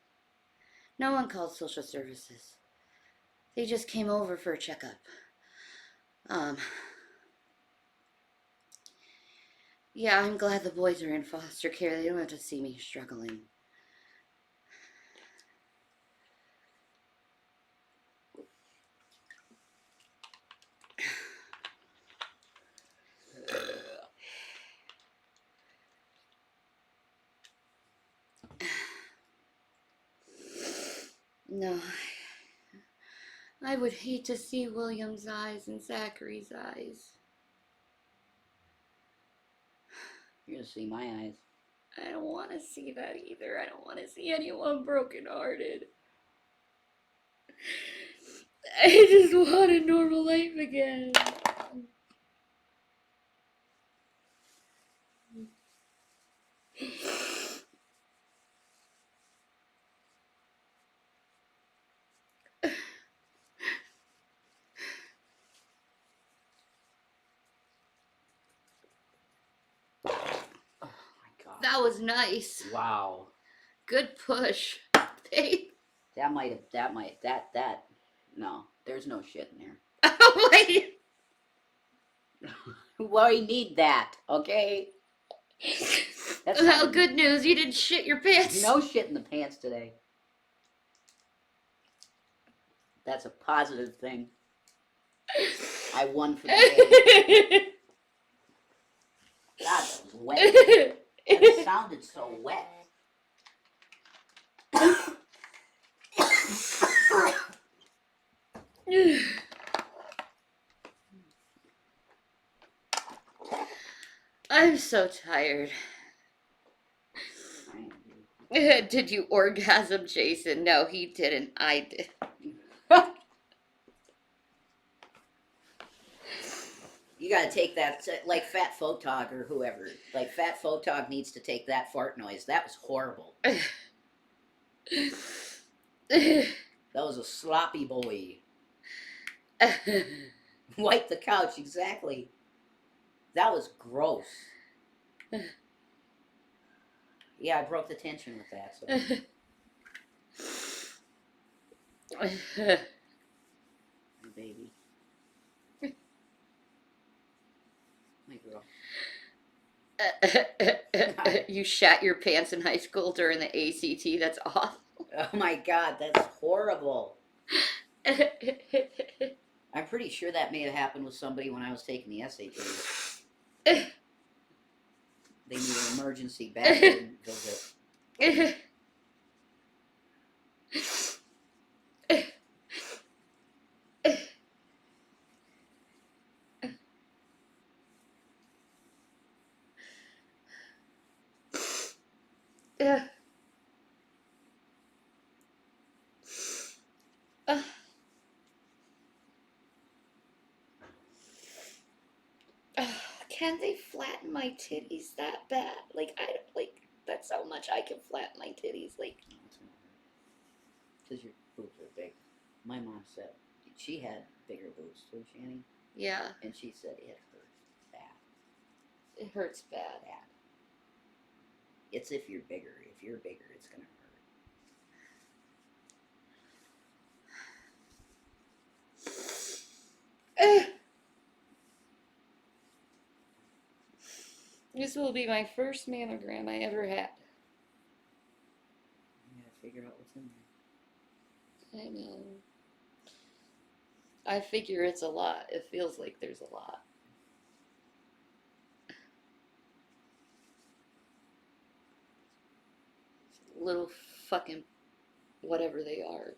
No one called social services. They just came over for a checkup. Yeah, I'm glad the boys are in foster care. They don't have to see me struggling. No, I would hate to see William's eyes and Zachary's eyes. You're gonna see my eyes. I don't want to see that either. I don't want to see anyone brokenhearted. I just want a normal life again. That was nice. Wow. Good push. Babe. No, there's no shit in there. Oh, wait. Well, you need that, okay? That's Well, not good news. You didn't shit your pants. no shit in the pants today. That's a positive thing. I won for the day. God, that was wet. That sounded so wet. I'm so tired. Did you orgasm, Jason? No, he didn't. I did. You gotta take that, like Fat Photog or whoever. Like Fat Photog needs to take that fart noise. That was horrible. That was a sloppy boy. Wipe the couch, exactly. That was gross. Yeah, I broke the tension with that. So. My baby. My girl. You shat your pants in high school during the ACT. That's awful. Oh my God, that's horrible. I'm pretty sure that may have happened with somebody when I was taking the SATs. They need an emergency bathroom visit. Can they flatten my titties that bad? Like, I don't, like, that's how much I can flatten my titties. Like, Because your boobs are big. My mom said she had bigger boobs too, Shanny. yeah, And she said it hurts bad. it hurts bad. Bad. It's if you're bigger. If you're bigger, it's gonna hurt. This will be my first mammogram I ever had. You gotta figure out what's in there. I know. I figure it's a lot. It feels like there's a lot. Little fucking whatever they are.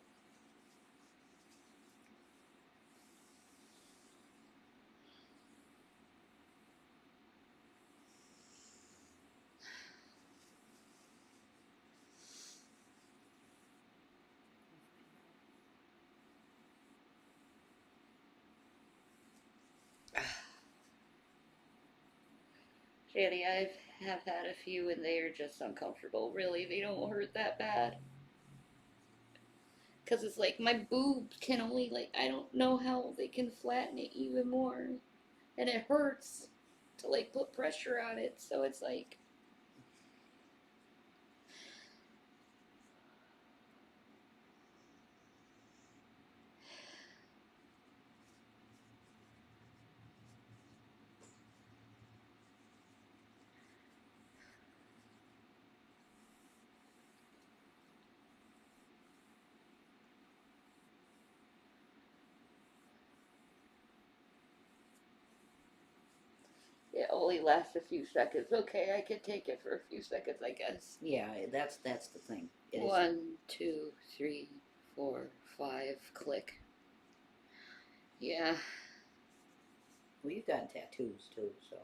Shanny, I have had a few and they are just uncomfortable. Really, they don't hurt that bad. Because it's like my boobs can only, like, I don't know how they can flatten it even more. And it hurts to, like, put pressure on it. So it's like, it only lasts a few seconds. Okay, I can take it for a few seconds, I guess. Yeah, that's the thing. It is. 1, 2, 3, 4, 5, click. Yeah. Well, you've got tattoos too, so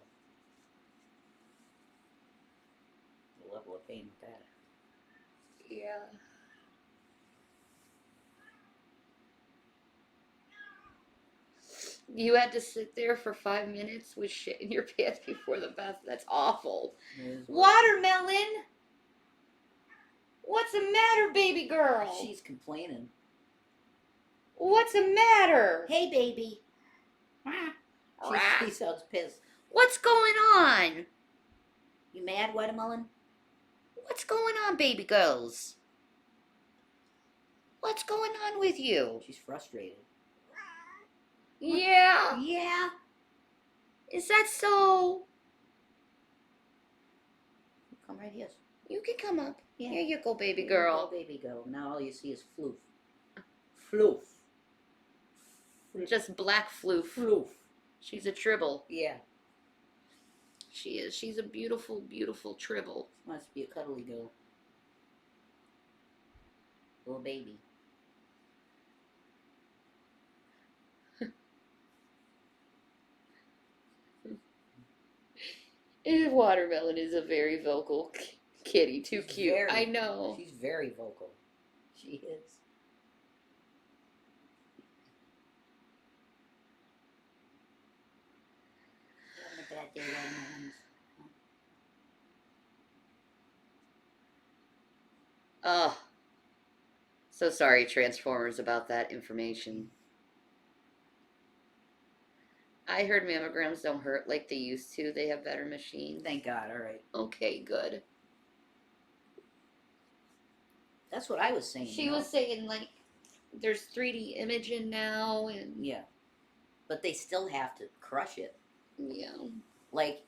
the level of pain with that. Yeah. You had to sit there for 5 minutes with shit in your pants before the bath. That's awful. Watermelon! What's the matter, baby girl? She's complaining. What's the matter? Hey, baby. She sounds pissed. What's going on? You mad, Watermelon? What's going on, baby girls? What's going on with you? She's frustrated. Yeah. Yeah. Is that so? Come right here. You can come up. Yeah. Here you go, baby Here girl. you go, baby girl. Now all you see is floof. Floof. Just black floof. Floof. She's a tribble. Yeah. She is. She's a beautiful, beautiful tribble. Must be a cuddly girl. Little baby. And Watermelon is a very vocal kitty. Too She's cute. very- I know. She's very vocal. She is. Having a bad day, Watermelons. Oh. So sorry, Transformers, about that information. I heard mammograms don't hurt like they used to. They have better machines. Thank God, alright. Okay, good. That's what I was saying. She you know? was saying, like, there's 3D imaging now, and Yeah. But they still have to crush it. yeah. Like,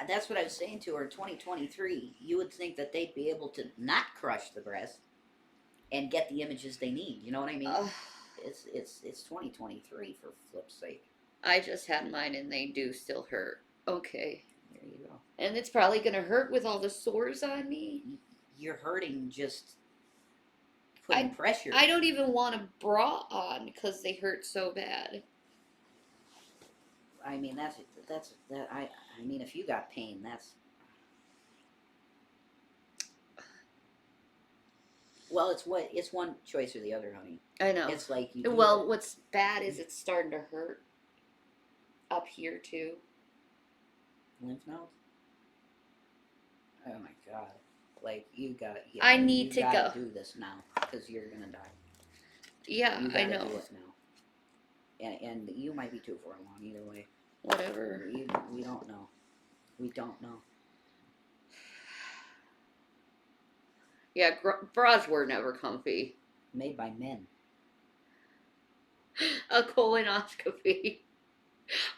that's what I was saying to her. 2023, you would think that they'd be able to not crush the breast and get the images they need. You know what I mean? It's 2023 for flip's sake. I just had mine, and they do still hurt. Okay. There you go. And it's probably gonna hurt with all the sores on me. You're hurting just putting pressure. I don't even want a bra on because they hurt so bad. I mean, that's that. I mean, if you got pain, that's. Well, it's one choice or the other, honey. I know. It's like you. Well, what's bad is it's starting to hurt up here too. Lymph nodes. Oh my God! Like you got. Yeah, I need to gotta go. do this now because you're gonna die. Yeah, You I gotta know. do it now. And you might be too far along either way. Whatever. We don't know. We don't know. Yeah, bras were never comfy. Made by men. A colonoscopy.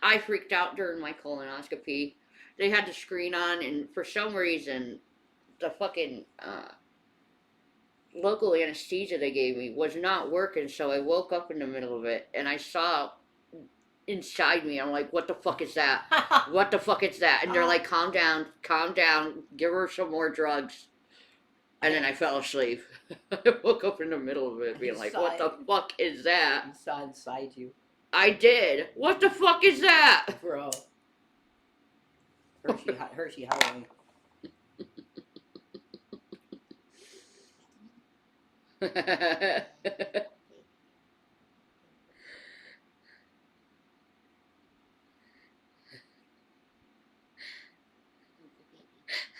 I freaked out during my colonoscopy. They had the screen on, and for some reason, the fucking local anesthesia they gave me was not working, so I woke up in the middle of it, and I saw inside me, I'm like, what the fuck is that? What the fuck is that? And they're like, calm down, give her some more drugs. And then I fell asleep. I woke up in the middle of it being like, what the fuck is that? I saw inside you. I did. What the fuck is that? Bro. Hershey Halloween.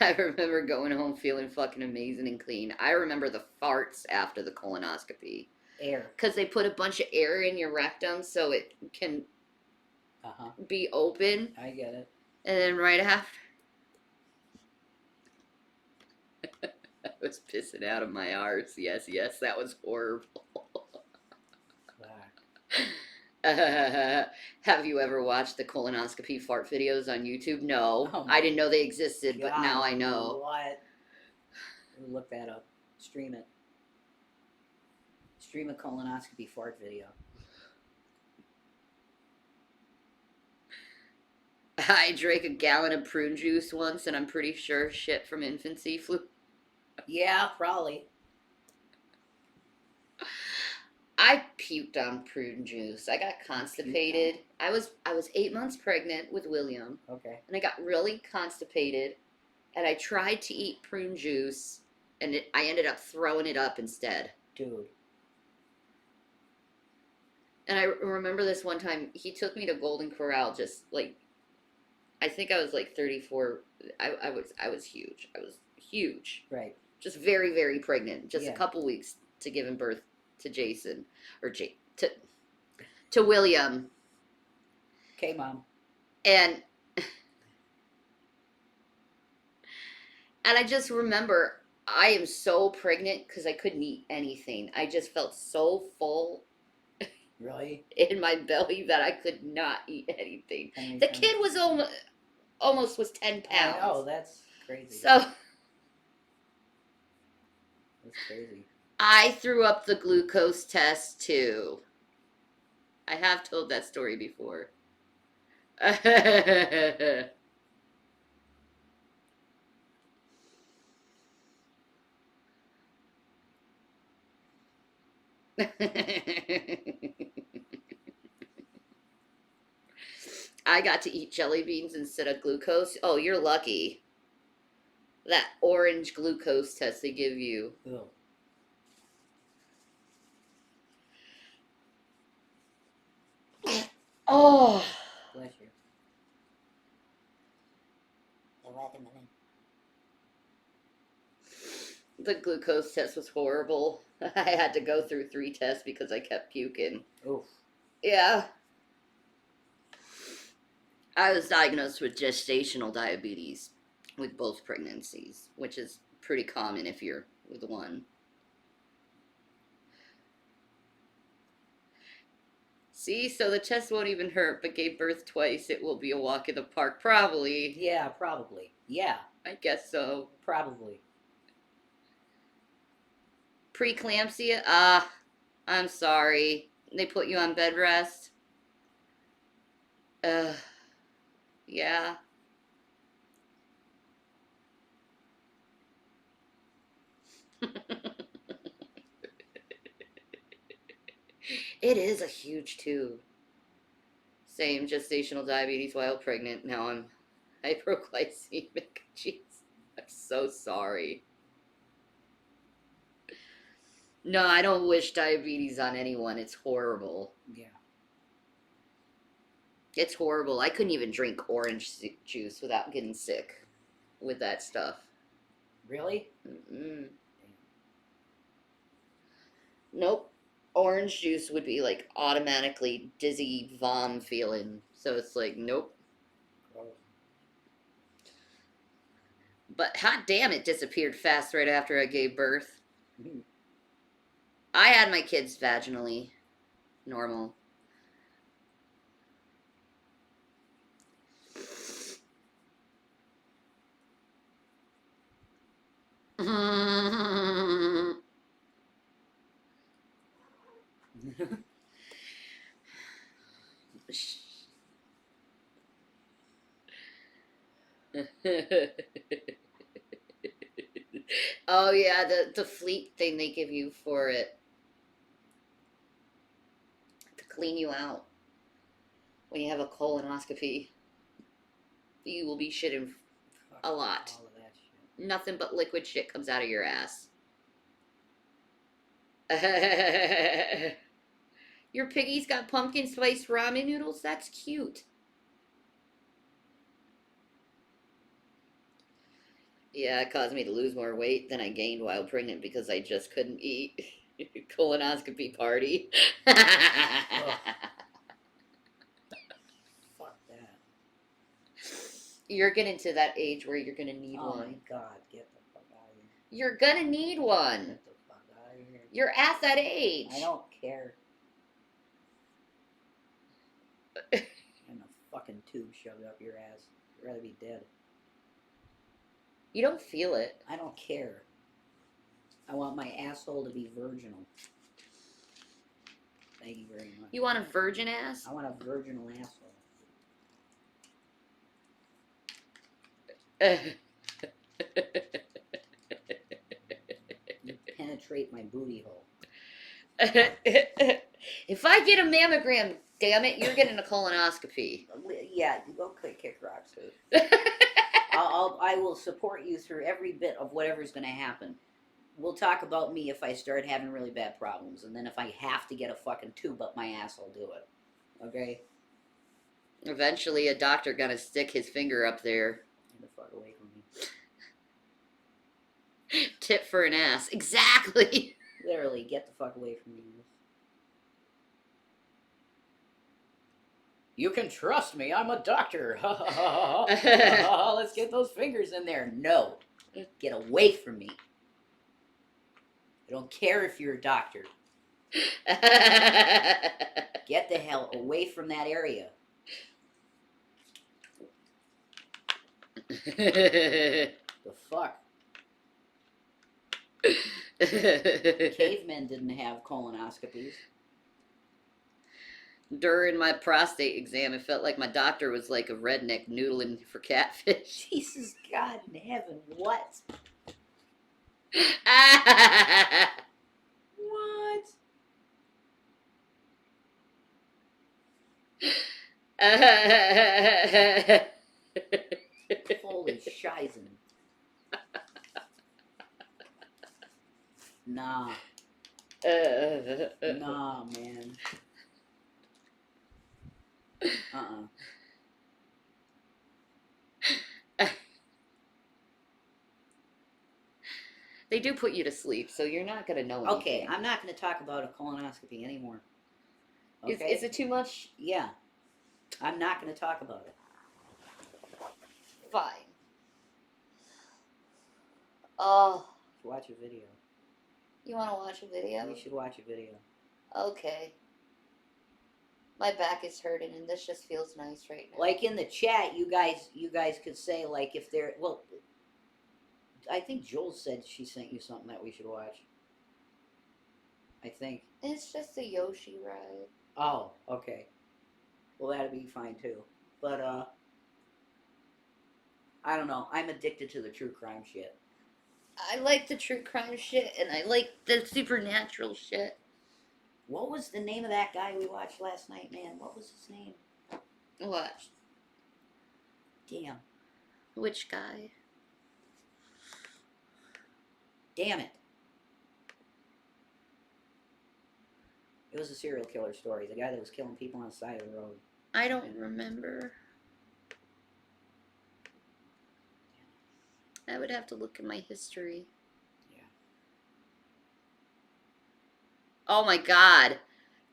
I remember going home feeling fucking amazing and clean. I remember the farts after the colonoscopy. Air. Because they put a bunch of air in your rectum so it can be open. I get it. And then right after, I was pissing out of my arse. Yes, that was horrible. Have you ever watched the colonoscopy fart videos on YouTube? No. Oh I didn't know they existed, but God, now I know. What? Look that up. Stream it. Stream a colonoscopy fart video. I drank a gallon of prune juice once, and I'm pretty sure shit from infancy flew. Yeah, probably. I puked on prune juice. I got constipated. I was 8 months pregnant with William. Okay. And I got really constipated, and I tried to eat prune juice, and I ended up throwing it up instead. Dude. And I remember this one time, he took me to Golden Corral, just like, I think I was like 34. I was huge. I was huge. Right. Just very, very pregnant. Just Yeah. a couple weeks to giving birth to Jason, or to William. Okay, Mom. And I just remember, I am so pregnant because I couldn't eat anything. I just felt so full Really? in my belly that I could not eat anything. How many The times- kid was almost was 10 pounds. Oh, that's crazy. So That's crazy. I threw up the glucose test too. I have told that story before. I got to eat jelly beans instead of glucose. Oh, you're lucky. That orange glucose test they give you. Ugh. Oh. Bless you. The glucose test was horrible. I had to go through 3 tests because I kept puking. Oof. Yeah. I was diagnosed with gestational diabetes with both pregnancies, which is pretty common if you're with one. See, so the test won't even hurt, but gave birth twice. It will be a walk in the park, probably. Yeah, probably. Yeah, I guess so. probably. Preeclampsia? I'm sorry. They put you on bed rest? Yeah. It is a huge tube. Same, gestational diabetes while pregnant. Now I'm hypoglycemic. Jeez, I'm so sorry. No, I don't wish diabetes on anyone. It's horrible. Yeah. It's horrible. I couldn't even drink orange juice without getting sick with that stuff. Really? Mm-mm. Nope. Orange juice would be like automatically dizzy, vom feeling. So it's like, nope. Gross. But hot damn, it disappeared fast right after I gave birth. Mhm. I had my kids vaginally. Normal. Oh yeah, the fleet thing they give you for it to clean you out when you have a colonoscopy. You will be shitting a lot. All of that shit. Nothing but liquid shit comes out of your ass. Your piggy's got pumpkin spice ramen noodles? That's cute. Yeah, it caused me to lose more weight than I gained while pregnant because I just couldn't eat. Colonoscopy party. Fuck that. You're getting to that age where you're gonna need Oh my one. god, get the fuck out of here. You're gonna need one. Get the fuck out of here. You're at that age. I don't care. And a fucking tube shoved up your ass. You'd rather be dead. You don't feel it. I don't care. I want my asshole to be virginal. Thank you very much. You want a virgin ass? I want a virginal asshole. You penetrate my booty hole. If I get a mammogram, damn it, you're getting a colonoscopy. Yeah, you go kick rocks, dude. I will support you through every bit of whatever's going to happen. We'll talk about me if I start having really bad problems, and then if I have to get a fucking tube up my ass, I'll do it. Okay? Eventually, a doctor gonna stick his finger up there. Get the fuck away from me. Tip for an ass. Exactly. Literally, get the fuck away from me. You can trust me. I'm a doctor. Let's get those fingers in there. No. Get away from me. I don't care if you're a doctor. Get the hell away from that area. The fuck? Cavemen didn't have colonoscopies. During my prostate exam, it felt like my doctor was like a redneck noodling for catfish. Jesus God in heaven, what? What? Holy shizen. Nah. Nah, man. They do put you to sleep, so you're not gonna know anything. Okay, I'm not going to talk about a colonoscopy anymore. Okay? Is it too much? Yeah. I'm not going to talk about it. Fine. Oh, Watch a video. you want to watch a video? We should watch a video. Okay. My back is hurting, and this just feels nice right now. Like in the chat, you guys could say, like, if they're, well, I think Joel said she sent you something that we should watch. I think. It's just a Yoshi ride. Oh, okay. Well, that'd be fine too. But I don't know. I'm addicted to the true crime shit. I like the true crime shit, and I like the supernatural shit. What was the name of that guy we watched last night, man? What was his name? What? Damn. Which guy? Damn it. It was a serial killer story. The guy that was killing people on the side of the road. I don't remember. I would have to look at my history. Yeah. Oh my god.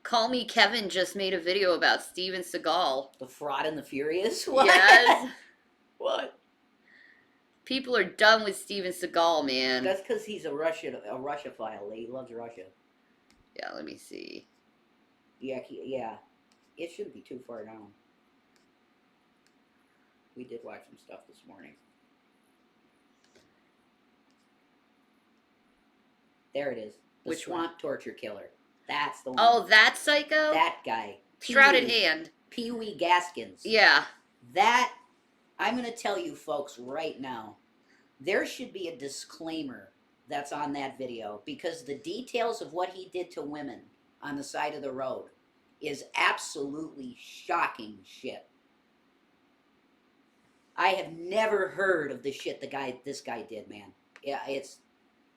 Call Me Kevin just made a video about Steven Seagal. The Fraud and the Furious? What? Yes. What? People are done with Steven Seagal, man. That's because he's a Russiophile. He loves Russia. Yeah, let me see. Yeah, yeah. It shouldn't be too far down. We did watch some stuff this morning. There it is. The Which Swamp Torture Killer. That's the one. Oh, that psycho? That guy. Shrouded Pee-wee. Hand. Pee-wee Gaskins. Yeah. That, I'm going to tell you folks right now, there should be a disclaimer that's on that video because the details of what he did to women on the side of the road is absolutely shocking shit. I have never heard of the shit this guy did, man. Yeah, it's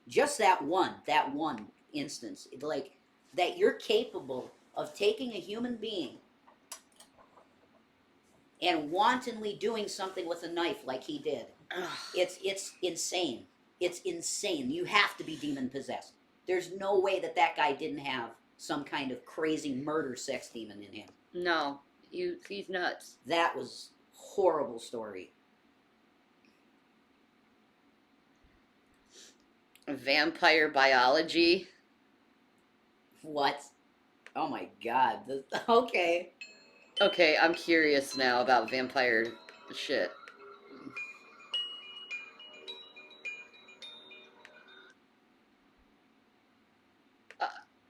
just that one instance. Like, that you're capable of taking a human being and wantonly doing something with a knife like he did. Ugh. It's insane. It's insane. You have to be demon possessed. There's no way that guy didn't have some kind of crazy murder sex demon in him. No, he's nuts. That was horrible story. Vampire biology. What? Oh my god. Okay. Okay, I'm curious now about vampire shit.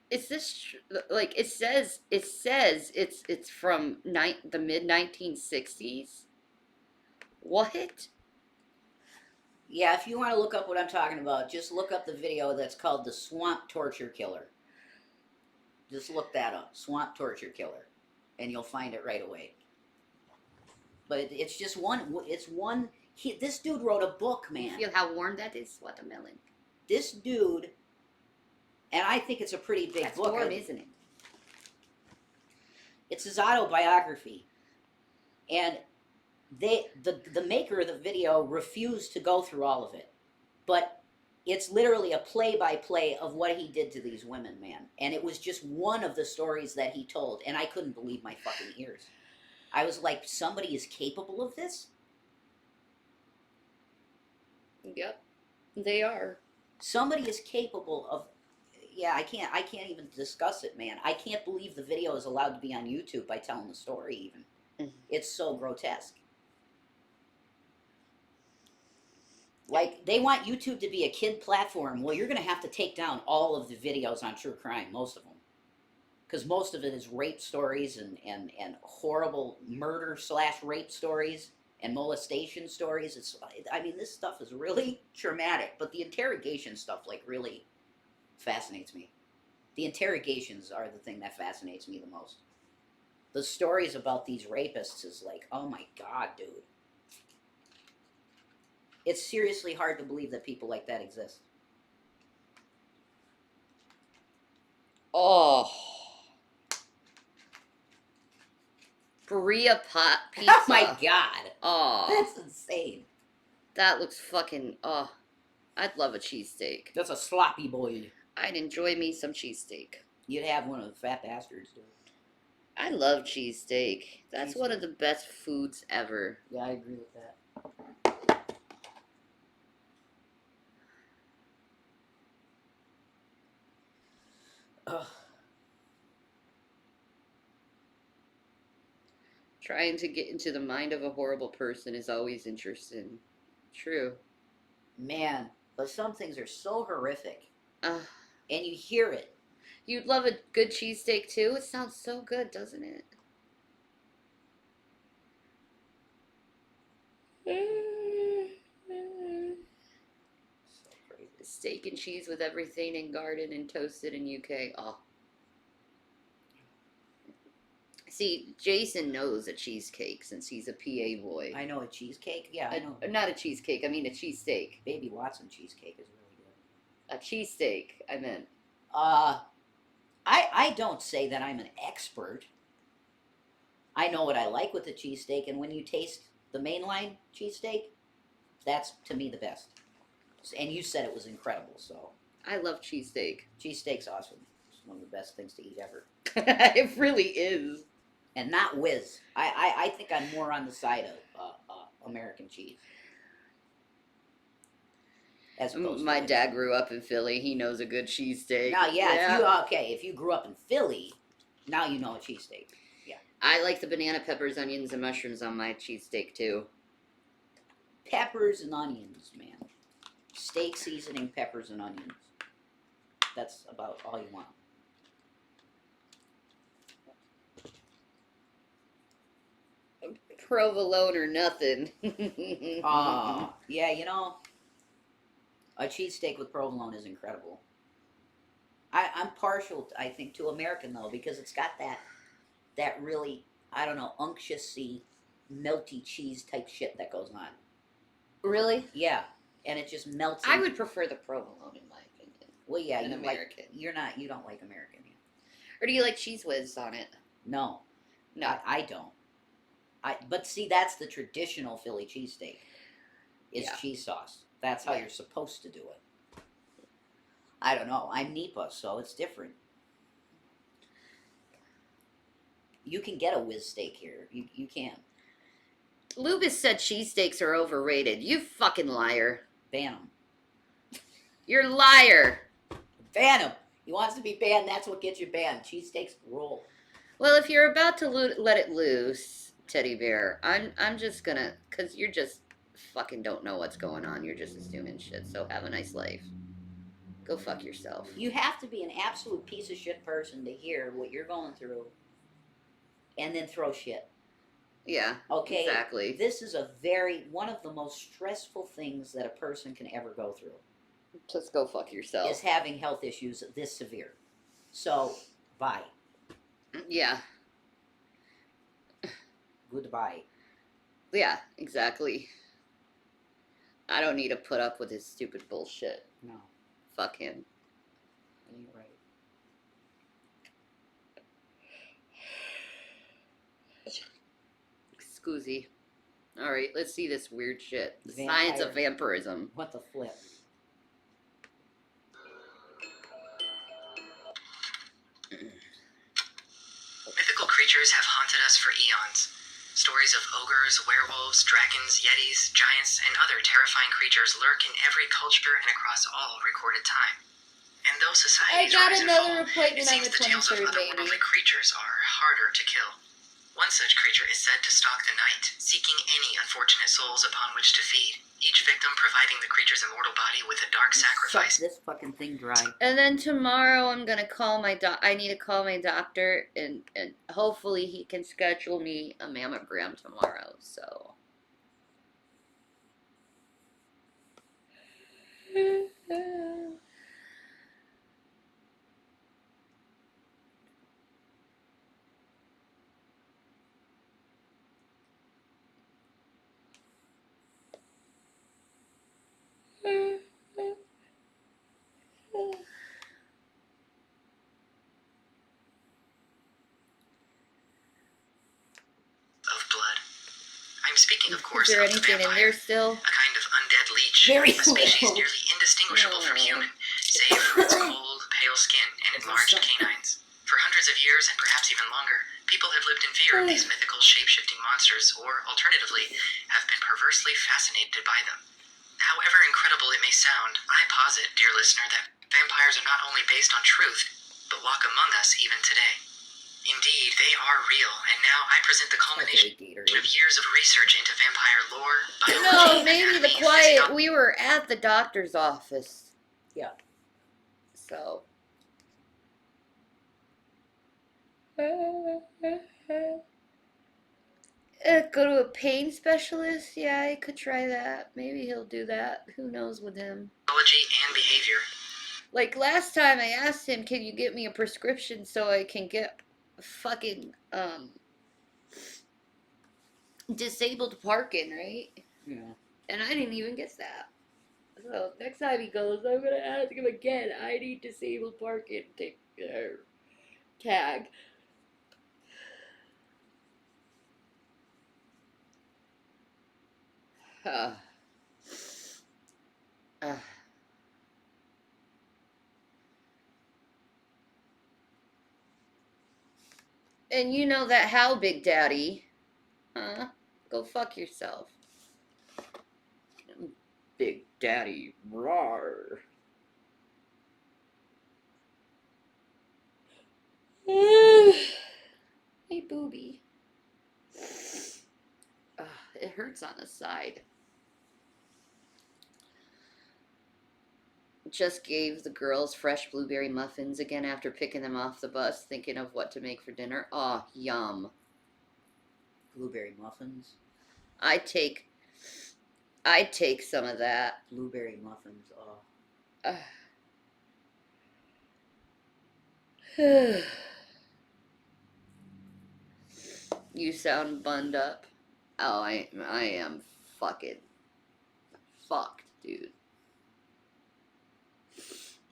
Is this like it says? It says it's from the mid 1960s. What? Yeah, if you want to look up what I'm talking about, just look up the video that's called The Swamp Torture Killer. Just look that up, Swamp Torture Killer, and you'll find it right away. But it's just one, this dude wrote a book, man. You feel how warm that is? Watermelon. This dude, and I think it's a pretty big That's book. warm, isn't it? It's his autobiography. And the maker of the video refused to go through all of it. But it's literally a play-by-play of what he did to these women, man. And it was just one of the stories that he told, and I couldn't believe my fucking ears. I was like, somebody is capable of this? Yep, they are. Somebody is capable of... Yeah, I can't even discuss it, man. I can't believe the video is allowed to be on YouTube by telling the story, even. It's so grotesque. Like, they want YouTube to be a kid platform. Well, you're going to have to take down all of the videos on true crime, most of them. Because most of it is rape stories and horrible murder/rape stories and molestation stories. I mean, this stuff is really traumatic. But the interrogation stuff, like, really fascinates me. The interrogations are the thing that fascinates me the most. The stories about these rapists is like, oh my god, dude. It's seriously hard to believe that people like that exist. Oh. Berea pot pizza. Oh my god. Oh. That's insane. That looks fucking... Oh. I'd love a cheesesteak. That's a sloppy boy. I'd enjoy me some cheesesteak. You'd have one of the fat bastards, dude. I love cheesesteak. That's one of the best foods ever. Yeah, I agree with that. Ugh. Trying to get into the mind of a horrible person is always interesting. True. Man, but some things are so horrific. Uh, And you hear it. You'd love a good cheesesteak too? It sounds so good, doesn't it? So crazy. Steak and cheese with everything and garden and toasted in UK. Oh. See, Jason knows a cheesecake since he's a PA boy. I know a cheesecake. Yeah, I know. Not a cheesecake, I mean a cheesesteak. Baby Watson cheesecake is really good. A cheesesteak, I meant. I don't say that I'm an expert. I know what I like with the cheesesteak, and when you taste the mainline cheesesteak, that's, to me, the best. And you said it was incredible, so. I love cheesesteak. Cheesesteak's awesome. It's one of the best things to eat ever. It really is. And not whiz. I think I'm more on the side of American cheese. As opposed to My whiz. dad grew up in Philly. He knows a good cheesesteak. Now, yeah, if you grew up in Philly, now you know a cheesesteak. Yeah. I like the banana peppers, onions, and mushrooms on my cheesesteak too. Peppers and onions, man. Steak seasoning, peppers and onions. That's about all you want. Provolone or nothing. Yeah, you know, a cheesesteak with provolone is incredible. I'm partial, I think, to American, though, because it's got that really, I don't know, unctuousy, melty cheese type shit that goes on. Really? Yeah, and it just melts. I would prefer the provolone in my opinion. Well, yeah, An you American. you don't like American. Yeah. Or do you like cheese whiz on it? No, No. I don't. But see, that's the traditional Philly cheesesteak. is Yeah. cheese sauce. That's how Yeah. you're supposed to do it. I don't know. I'm NEPA, so it's different. You can get a whiz steak here. You can. Lubis said cheesesteaks are overrated. You fucking liar. Ban them. You're a liar. Ban him. He wants to be banned. That's what gets you banned. Cheesesteaks roll. Well, if you're about to let it loose, teddy bear, I'm just gonna, cause you're just fucking don't know what's going on. You're just assuming shit. So have a nice life. Go fuck yourself. You have to be an absolute piece of shit person to hear what you're going through, and then throw shit. Yeah. Okay. Exactly. This is one of the most stressful things that a person can ever go through. Just go fuck yourself. Is having health issues this severe. So, bye. Yeah. Goodbye. Yeah. Exactly. I don't need to put up with his stupid bullshit. No. Fuck him. You're right. Scoozy. Alright, let's see this weird shit. The Vampire. science of vampirism. What the flip? Mythical creatures have haunted us for eons. Stories of ogres, werewolves, dragons, yetis, giants, and other terrifying creatures lurk in every culture and across all recorded time. And though societies rise and fall, it seems the tales of otherworldly creatures are harder to kill. One such creature is said to stalk the night, seeking any unfortunate souls upon which to feed, each victim providing the creature's immortal body with a dark sacrifice. Suck this fucking thing dry. And then tomorrow I'm gonna call my I need to call my doctor and hopefully he can schedule me a mammogram tomorrow. So. Of blood. I'm speaking, of course, Is there of the anything in vampire, there still? a kind of undead leech, Very a species little. nearly indistinguishable from human, save for its cold, pale skin and enlarged canines. For hundreds of years, and perhaps even longer, people have lived in fear of these mythical shape-shifting monsters, or, alternatively, have been perversely fascinated by them. However incredible it may sound, I posit, dear listener, that vampires are not only based on truth, but walk among us even today. Indeed, they are real, and now I present the culmination of years of research into vampire lore, biology, No, maybe the anatomy, quiet. physiology. We were at the doctor's office. Yeah. So. Go to a pain specialist? Yeah, I could try that. Maybe he'll do that. Who knows with him? And behavior. Like last time I asked him, can you get me a prescription so I can get fucking disabled parking, right? Yeah. And I didn't even get that. So next time he goes, I'm gonna ask him again. I need disabled parking tag. And you know that how, Big Daddy? Huh? Go fuck yourself. Big Daddy, roar. Hey, booby. It hurts on the side. Just gave the girls fresh blueberry muffins again after picking them off the bus, thinking of what to make for dinner. Oh, yum. Blueberry muffins. I'd take some of that. Blueberry muffins. Oh. You sound bunned up. Oh, I am fucking fucked, dude.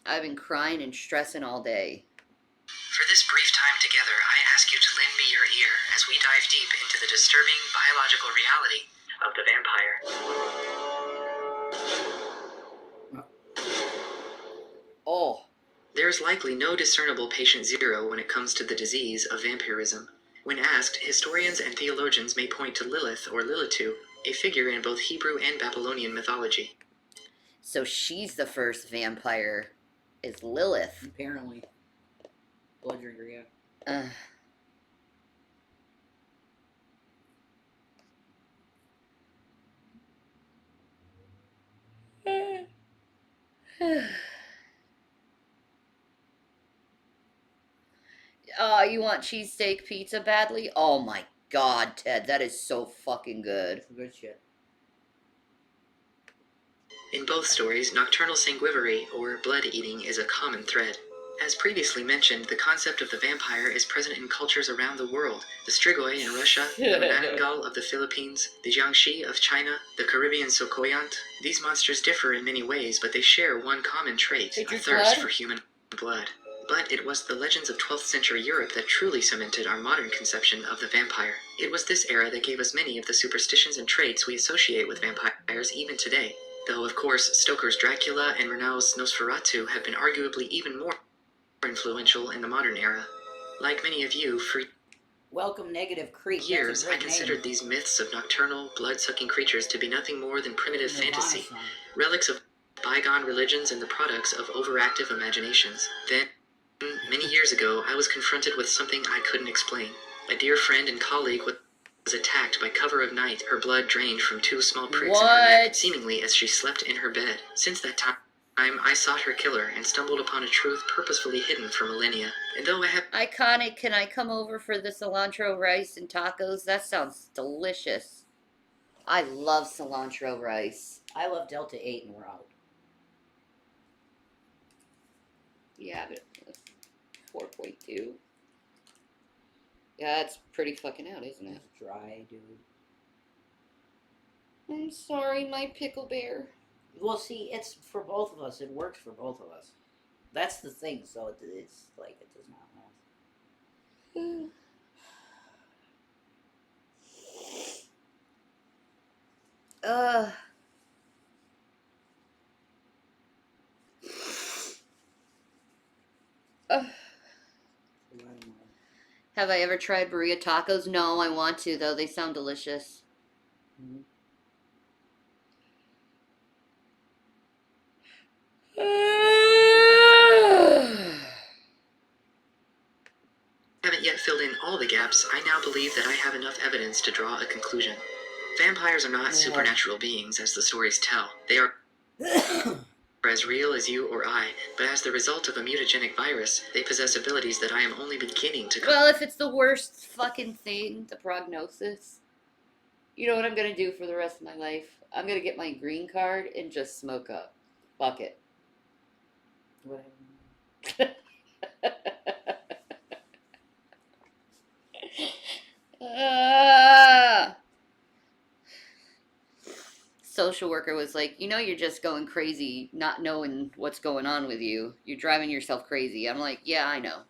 I've been crying and stressing all day. For this brief time together, I ask you to lend me your ear as we dive deep into the disturbing biological reality of the vampire. There is likely no discernible patient zero when it comes to the disease of vampirism. When asked, historians and theologians may point to Lilith or Lilitu, a figure in both Hebrew and Babylonian mythology. So she's the first vampire, is Lilith. Apparently. Blood drinker, yeah. You want cheesesteak pizza badly? Oh my god, Ted, that is so fucking good. Good shit. In both stories, nocturnal sanguivore, or blood eating, is a common thread. As previously mentioned, the concept of the vampire is present in cultures around the world. The Strigoi in Russia, the Manananggal of the Philippines, the Jiangxi of China, the Caribbean Sokoyant. These monsters differ in many ways, but they share one common trait, a thirst for human blood. But it was the legends of 12th century Europe that truly cemented our modern conception of the vampire. It was this era that gave us many of the superstitions and traits we associate with vampires even today. Though, of course, Stoker's Dracula and Murnau's Nosferatu have been arguably even more influential in the modern era. Like many of you, for Welcome, Negative Creep. years I considered these myths of nocturnal, blood-sucking creatures to be nothing more than primitive fantasy, relics of bygone religions and the products of overactive imaginations. Then, many years ago, I was confronted with something I couldn't explain. A dear friend and colleague was attacked by cover of night, her blood drained from 2 small pricks in her neck, seemingly as she slept in her bed. Since that time, I sought her killer and stumbled upon a truth purposefully hidden for millennia. And though I have Iconic, can I come over for the cilantro rice and tacos? That sounds delicious. I love cilantro rice. I love Delta 8 and we're out. Yeah, but 4.2. Yeah, that's pretty fucking out, isn't it? It's dry, dude. I'm sorry, my pickle bear. Well, see, it's for both of us. It works for both of us. That's the thing. So it's like it does not last. Have I ever tried burrito tacos? No, I want to though. They sound delicious. Mm-hmm. haven't yet filled in all the gaps, I now believe that I have enough evidence to draw a conclusion. Vampires are not supernatural beings as the stories tell. They are as real as you or I, but as the result of a mutagenic virus, they possess abilities that I am only beginning to Well, if it's the worst fucking thing, the prognosis, you know what I'm gonna do for the rest of my life? I'm gonna get my green card and just smoke up. Fuck it. Whatever. Social worker was like, you know, you're just going crazy, not knowing what's going on with you. You're driving yourself crazy. I'm like, yeah, I know.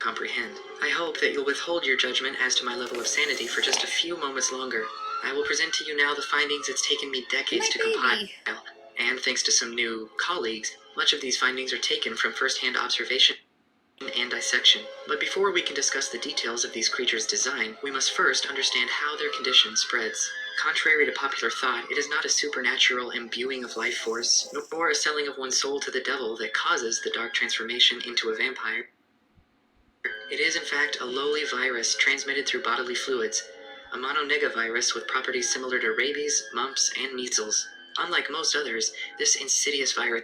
comprehend. I hope that you'll withhold your judgment as to my level of sanity for just a few moments longer. I will present to you now the findings it's taken me decades to compile, and thanks to some new colleagues, much of these findings are taken from first-hand observation and dissection. But before we can discuss the details of these creatures' design, we must first understand how their condition spreads. Contrary to popular thought, it is not a supernatural imbuing of life force, nor a selling of one's soul to the devil that causes the dark transformation into a vampire. It is in fact a lowly virus transmitted through bodily fluids, a mononegavirus with properties similar to rabies, mumps, and measles. Unlike most others, this insidious virus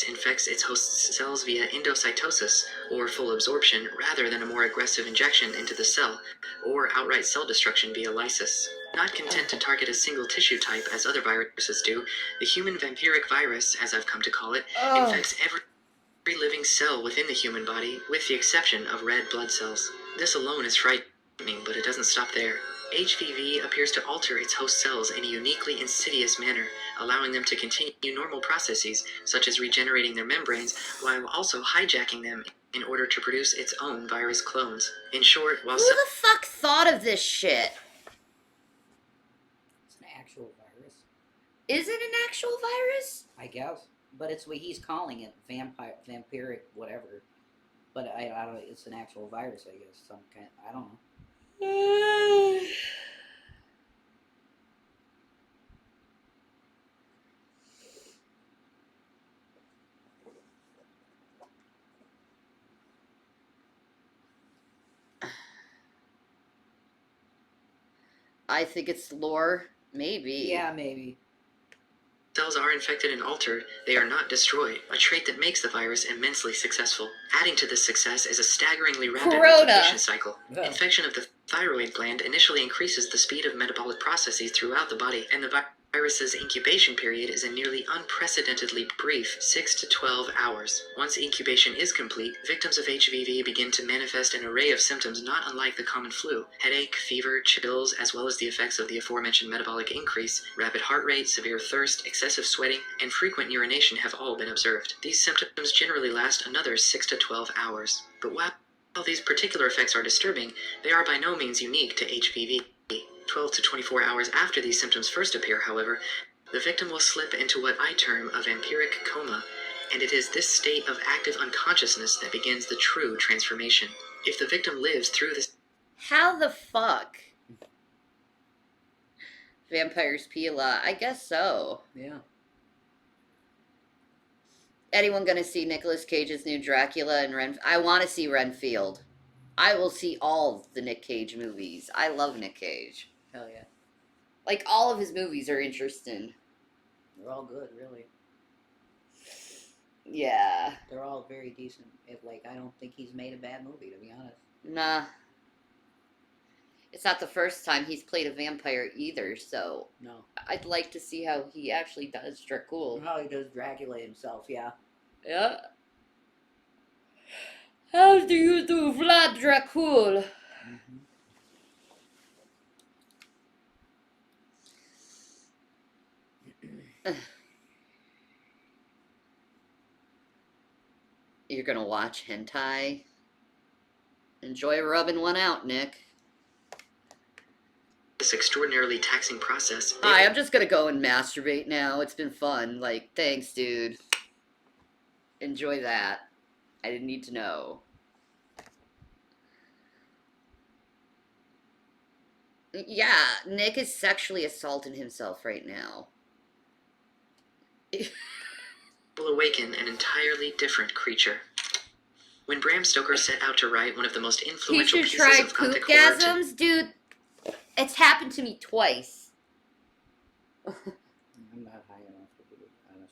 infects its host cells via endocytosis, or full absorption, rather than a more aggressive injection into the cell, or outright cell destruction via lysis. Not content to target a single tissue type as other viruses do, the human vampiric virus, as I've come to call it, infects every living cell within the human body, with the exception of red blood cells. This alone is frightening, but it doesn't stop there. HPV appears to alter its host cells in a uniquely insidious manner, allowing them to continue normal processes, such as regenerating their membranes, while also hijacking them in order to produce its own virus clones. In short, while Who the fuck thought of this shit? It's an actual virus, Is it an actual virus? I guess. But it's what he's calling it, vampiric, whatever. But I don't. It's an actual virus, I guess. Some kind. I don't know. I think it's lore. Maybe. Yeah, maybe. cells are infected and altered, they are not destroyed, a trait that makes the virus immensely successful. Adding to this success is a staggeringly rapid Corona. replication cycle. Yeah. Infection of the thyroid gland initially increases the speed of metabolic processes throughout the body, and the virus's incubation period is a nearly unprecedentedly brief 6 to 12 hours. Once incubation is complete, victims of HVV begin to manifest an array of symptoms not unlike the common flu: headache, fever, chills, as well as the effects of the aforementioned metabolic increase. Rapid heart rate, severe thirst, excessive sweating, and frequent urination have all been observed. These symptoms generally last another 6 to 12 hours. But while these particular effects are disturbing, they are by no means unique to HPV. 12 to 24 hours after these symptoms first appear, however, the victim will slip into what I term a vampiric coma, and it is this state of active unconsciousness that begins the true transformation. If the victim lives through this... How the fuck? Vampires pee a lot. I guess so. Yeah. Anyone gonna see Nicolas Cage's new Dracula and Ren? I want to see Renfield. I will see all the Nick Cage movies. I love Nick Cage. Hell yeah. Like, all of his movies are interesting. They're all good, really. Yeah. They're all very decent. I don't think he's made a bad movie, to be honest. Nah. It's not the first time he's played a vampire either, so No. I'd like to see how he actually does Dracula. How he does Dracula himself, yeah. Yeah. How do you do Vlad Dracula? Mm-hmm. You're gonna watch hentai? Enjoy rubbing one out, Nick. This extraordinarily taxing process... Hi, I'm just gonna go and masturbate now. It's been fun. Like, thanks, dude. Enjoy that. I didn't need to know. Yeah, Nick is sexually assaulting himself right now. will awaken an entirely different creature. When Bram Stoker set out to write one of the most He influential should pieces try of Gothic horror to... poopgasms, dude. It's happened to me twice. I'm not high enough to do it on a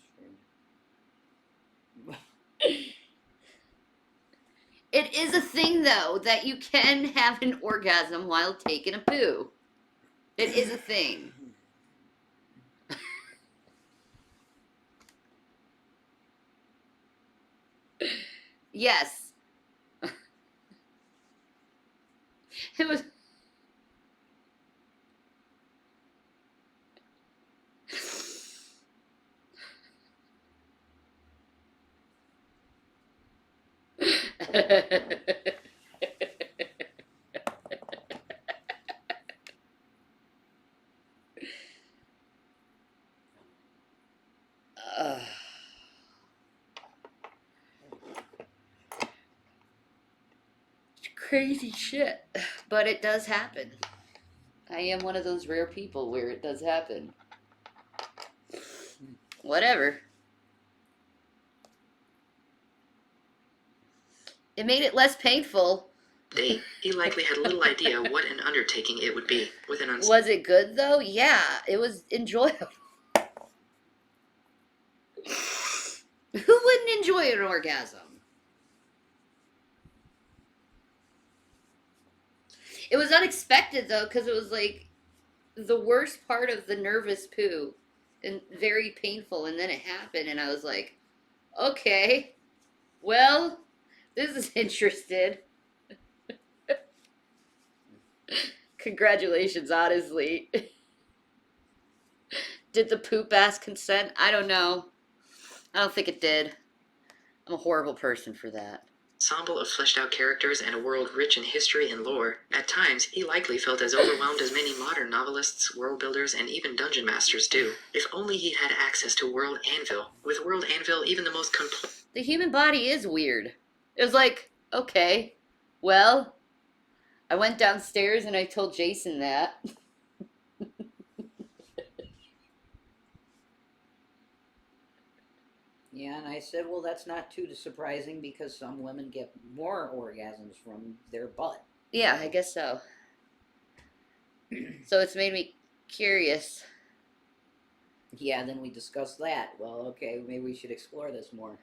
stream. It is a thing, though, that you can have an orgasm while taking a poo. It is a thing. Yes. It was... Crazy shit. But it does happen. I am one of those rare people where it does happen. Whatever. It made it less painful. Day, he likely had little idea what an undertaking it would be. With an Was it good, though? Yeah, it was enjoyable. Who wouldn't enjoy an orgasm? It was unexpected, though, because it was, like, the worst part of the nervous poo. And very painful, and then it happened, and I was like, okay, well, this is interesting. Congratulations, honestly. Did the poop ass consent? I don't know. I don't think it did. I'm a horrible person for that. Ensemble of fleshed out characters and a world rich in history and lore, at times he likely felt as overwhelmed as many modern novelists, world builders, and even dungeon masters do. If only he had access to World Anvil. With World Anvil, even the most complex. The human body is weird. It was like, okay, well, I went downstairs and I told Jason that. Yeah, and I said, well, that's not too surprising because some women get more orgasms from their butt. Yeah, I guess so. So it's made me curious. Yeah, then we discussed that. Well, okay, maybe we should explore this more.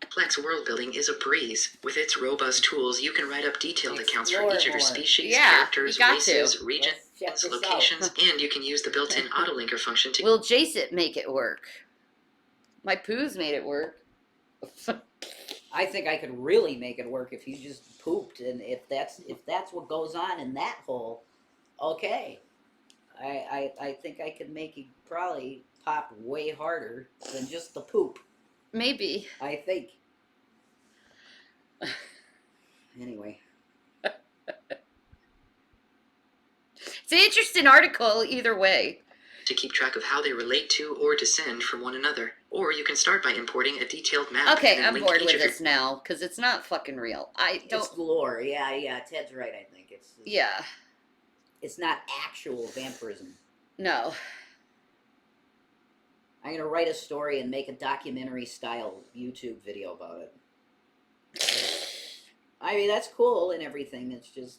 Complex world building is a breeze. With its robust tools, you can write up detailed accounts for Explore each of your more. species, Yeah, characters, you got races, to. regions, Let's check this locations, out. and you can use the built-in autolinker function to. Will Jason make it work? My poos made it work. I think I could really make it work if you just pooped, and if that's what goes on in that hole, okay. I think I could make it probably pop way harder than just the poop. Maybe. I think. Anyway. It's an interesting article either way. To keep track of how they relate to or descend from one another. Or you can start by importing a detailed map. Okay, and then I'm link bored each with of your this now because it's not fucking real. I don't. It's lore. Yeah, Ted's right, I think. It's Yeah, It's not actual vampirism. no. I'm going to write a story and make a documentary style YouTube video about it. I mean, that's cool and everything. It's just,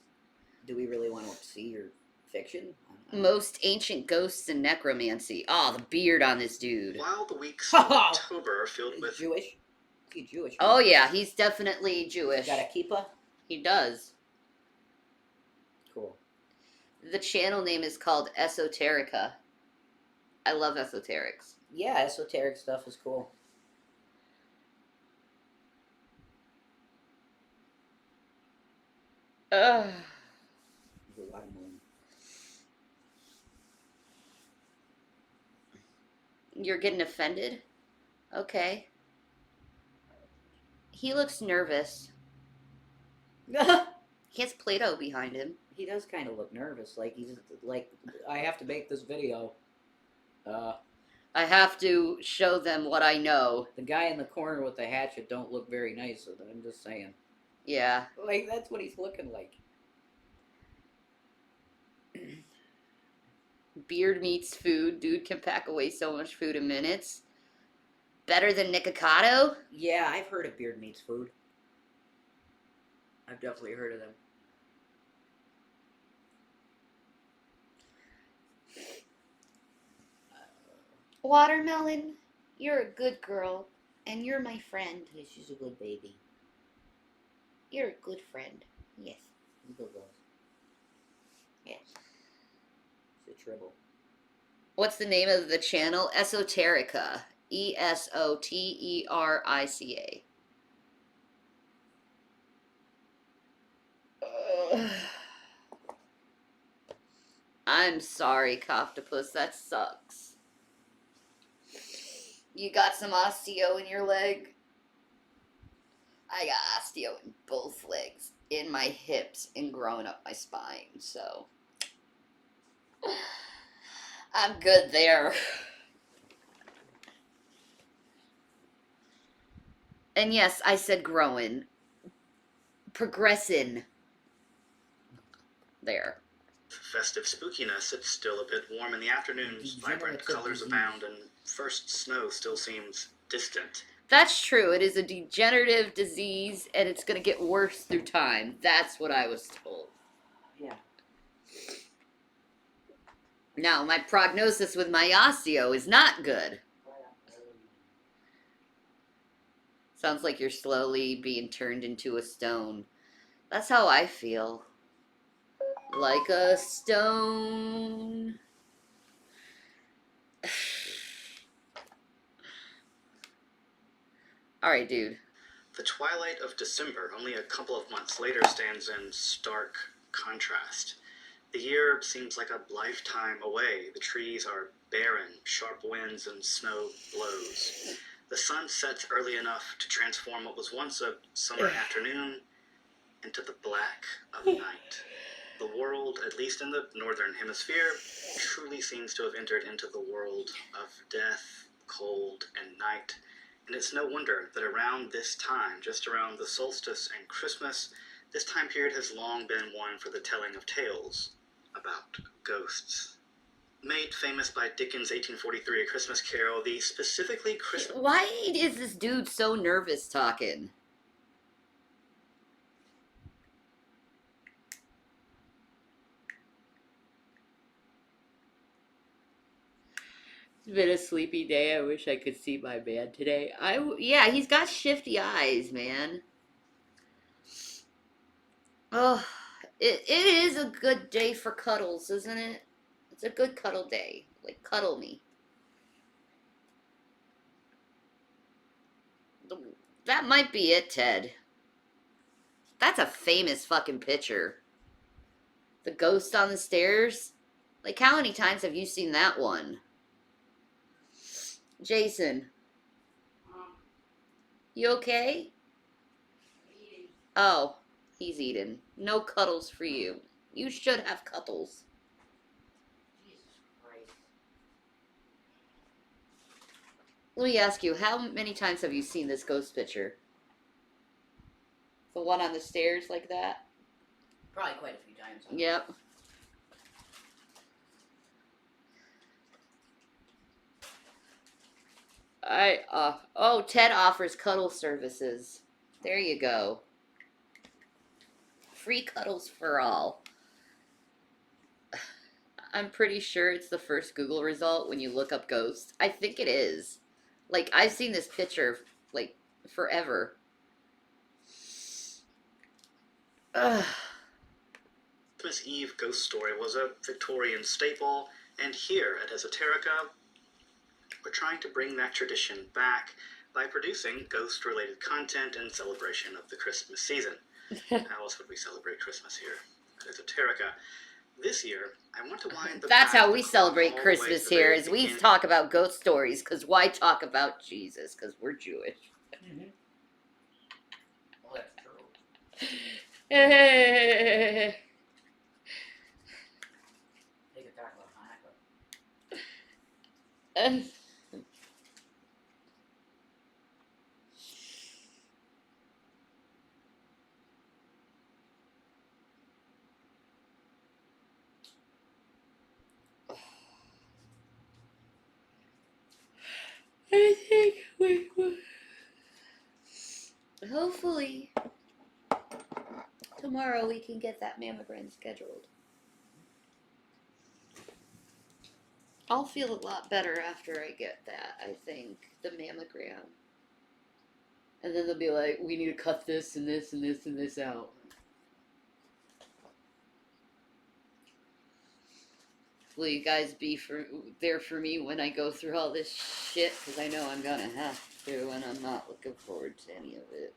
do we really want to see your fiction? Most ancient ghosts and necromancy. Oh, the beard on this dude. While the weeks of October are filled He's with Jewish? He's Jewish. Oh yeah, he's definitely Jewish. Got a kippah? He does. Cool. The channel name is called Esoterica. I love esoterics. Yeah, esoteric stuff is cool. Ugh. You're getting offended? Okay. He looks nervous. He has Play-Doh behind him. He does kind of look nervous. Like, he's like, I have to make this video. I have to show them what I know. The guy in the corner with the hatchet don't look very nice. I'm just saying. Yeah. Like, that's what he's looking like. Beard meets food. Dude can pack away so much food in minutes. Better than Nikocado? Yeah, I've heard of Beard Meats Food. I've definitely heard of them. Watermelon, you're a good girl, and you're my friend. Yeah, she's a good baby. You're a good friend. Yes. She's a good girl. Yes. She's a tribble. What's the name of the channel? Esoterica. Esoterica. I'm sorry, Coctopus. That sucks. You got some osteo in your leg? I got osteo in both legs, in my hips, and growing up my spine, so I'm good there. And yes, I said growing. Progressing. There. Festive spookiness, it's still a bit warm in the afternoons. Vibrant Degenerative colors disease. abound, and first snow still seems distant. That's true. It is a degenerative disease, and it's going to get worse through time. That's what I was told. Yeah. Now, my prognosis with my osteo is not good. Sounds like you're slowly being turned into a stone. That's how I feel. Like a stone. Alright, dude. The twilight of December, only a couple of months later, stands in stark contrast. The year seems like a lifetime away. The trees are barren, sharp winds and snow blows. The sun sets early enough to transform what was once a summer afternoon into the black of night. The world, at least in the northern hemisphere, truly seems to have entered into the world of death, cold, and night. And it's no wonder that around this time, just around the solstice and Christmas, this time period has long been one for the telling of tales about ghosts. Made famous by Dickens' 1843 A Christmas Carol, the specifically Christmas... Why is this dude so nervous talking? It's been a sleepy day. I wish I could see my man today. Yeah, he's got shifty eyes, man. Oh, it is a good day for cuddles, isn't it? It's a good cuddle day. Like, cuddle me. That might be it, Ted. That's a famous fucking picture. The ghost on the stairs? Like, how many times have you seen that one? Jason. You okay? Oh, he's eating. No cuddles for you. You should have cuddles. Jesus Christ. Let me ask you, how many times have you seen this ghost picture? The one on the stairs like that? Probably quite a few times. Yep. Ted offers cuddle services. There you go. Free cuddles for all. I'm pretty sure it's the first Google result when you look up ghosts. I think it is. Like, I've seen this picture, like, forever. Ugh. Christmas Eve ghost story was a Victorian staple, and here at Esoterica, we're trying to bring that tradition back by producing ghost-related content in celebration of the Christmas season. How else would we celebrate Christmas here at Esoterica? This year, I want to wind the That's path how we across celebrate all the way Christmas to the here, very is we beginning. talk about ghost stories, because why talk about Jesus? Because we're Jewish. Well, that's true. Hey. They could talk about Hanukkah. I think we will. Hopefully, tomorrow we can get that mammogram scheduled. I'll feel a lot better after I get that, I think, the mammogram. And then they'll be like, we need to cut this and this and this and this out. Will you guys be there for me when I go through all this shit? Because I know I'm gonna have to, and I'm not looking forward to any of it.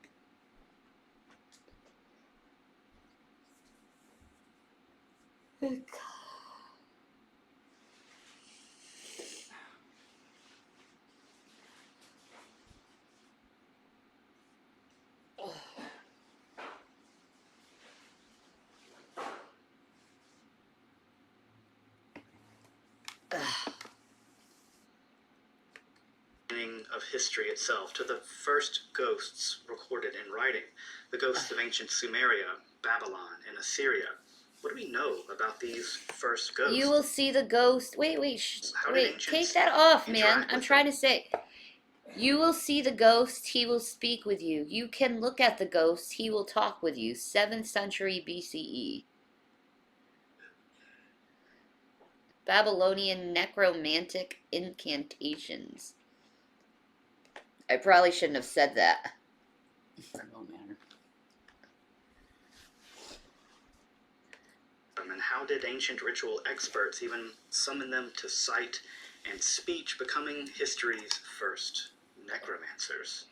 Of history itself to the first ghosts recorded in writing, the ghosts of ancient Sumeria, Babylon, and Assyria. What do we know about these first ghosts? You will see the ghost. Wait, How did take ancients that off, man. interact I'm with trying them? to say. You will see the ghost, he will speak with you. You can look at the ghost, he will talk with you. 7th century BCE. Babylonian necromantic incantations. I probably shouldn't have said that. No matter. And how did ancient ritual experts even summon them to sight and speech, becoming history's first necromancers?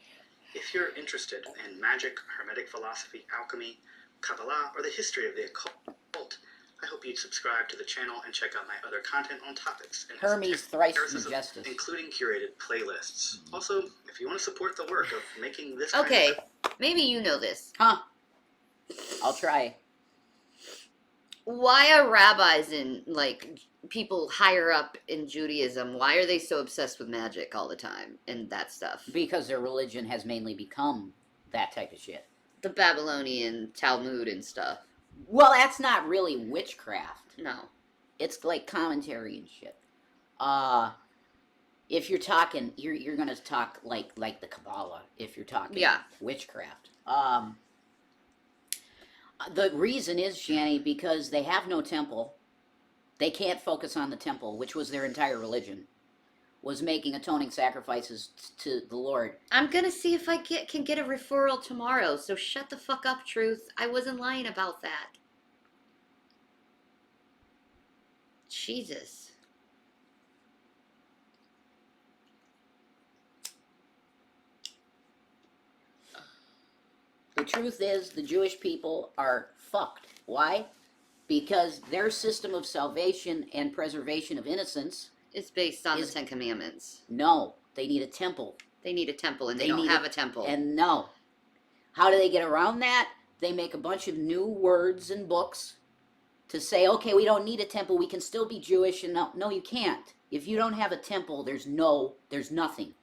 If you're interested in magic, hermetic philosophy, alchemy, Kabbalah, or the history of the occult, I hope you'd subscribe to the channel and check out my other content on topics in Hermes thrice esotericism, majestus. including curated playlists. Also, if you want to support the work of making this kind Okay, of maybe you know this. Huh. I'll try. Why are rabbis and like people higher up in Judaism? Why are they so obsessed with magic all the time and that stuff? Because their religion has mainly become that type of shit. The Babylonian Talmud and stuff. Well, that's not really witchcraft. No. It's like commentary and shit. If you're talking, you're gonna talk like the Kabbalah. If you're talking Yeah. witchcraft. The reason is, Shanny, because they have no temple. They can't focus on the temple, which was their entire religion, was making atoning sacrifices to the Lord. I'm gonna see if I can get a referral tomorrow, so shut the fuck up, Truth. I wasn't lying about that. Jesus. The truth is, the Jewish people are fucked. Why? Because their system of salvation and preservation of innocence It's based on is- the Ten Commandments. no, they need a temple. They need a temple, and they They don't need have a temple. And no. How do they get around that? They make a bunch of new words and books to say, okay, we don't need a temple, we can still be Jewish, and no, you can't. If you don't have a temple, there's nothing.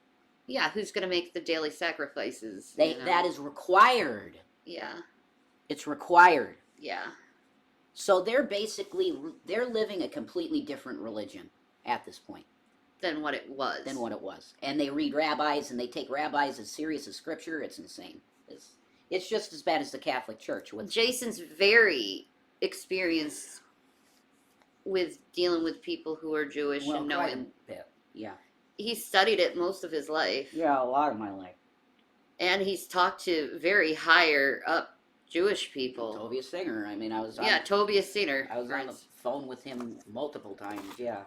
Yeah, who's gonna make the daily sacrifices? They you know? that is required. Yeah, It's required. yeah. So they're living a completely different religion at this point Than what it was. than what it was. And they read rabbis and they take rabbis as serious as scripture. It's insane. It's just as bad as the Catholic Church. Jason's very experienced with dealing with people who are Jewish and quite a knowing. bit. Yeah. He studied it most of his life. Yeah, a lot of my life. And he's talked to very higher up Jewish people. Tobias Singer. I mean, I was on, Yeah, Tobias Singer. I was on the phone with him multiple times. Yeah.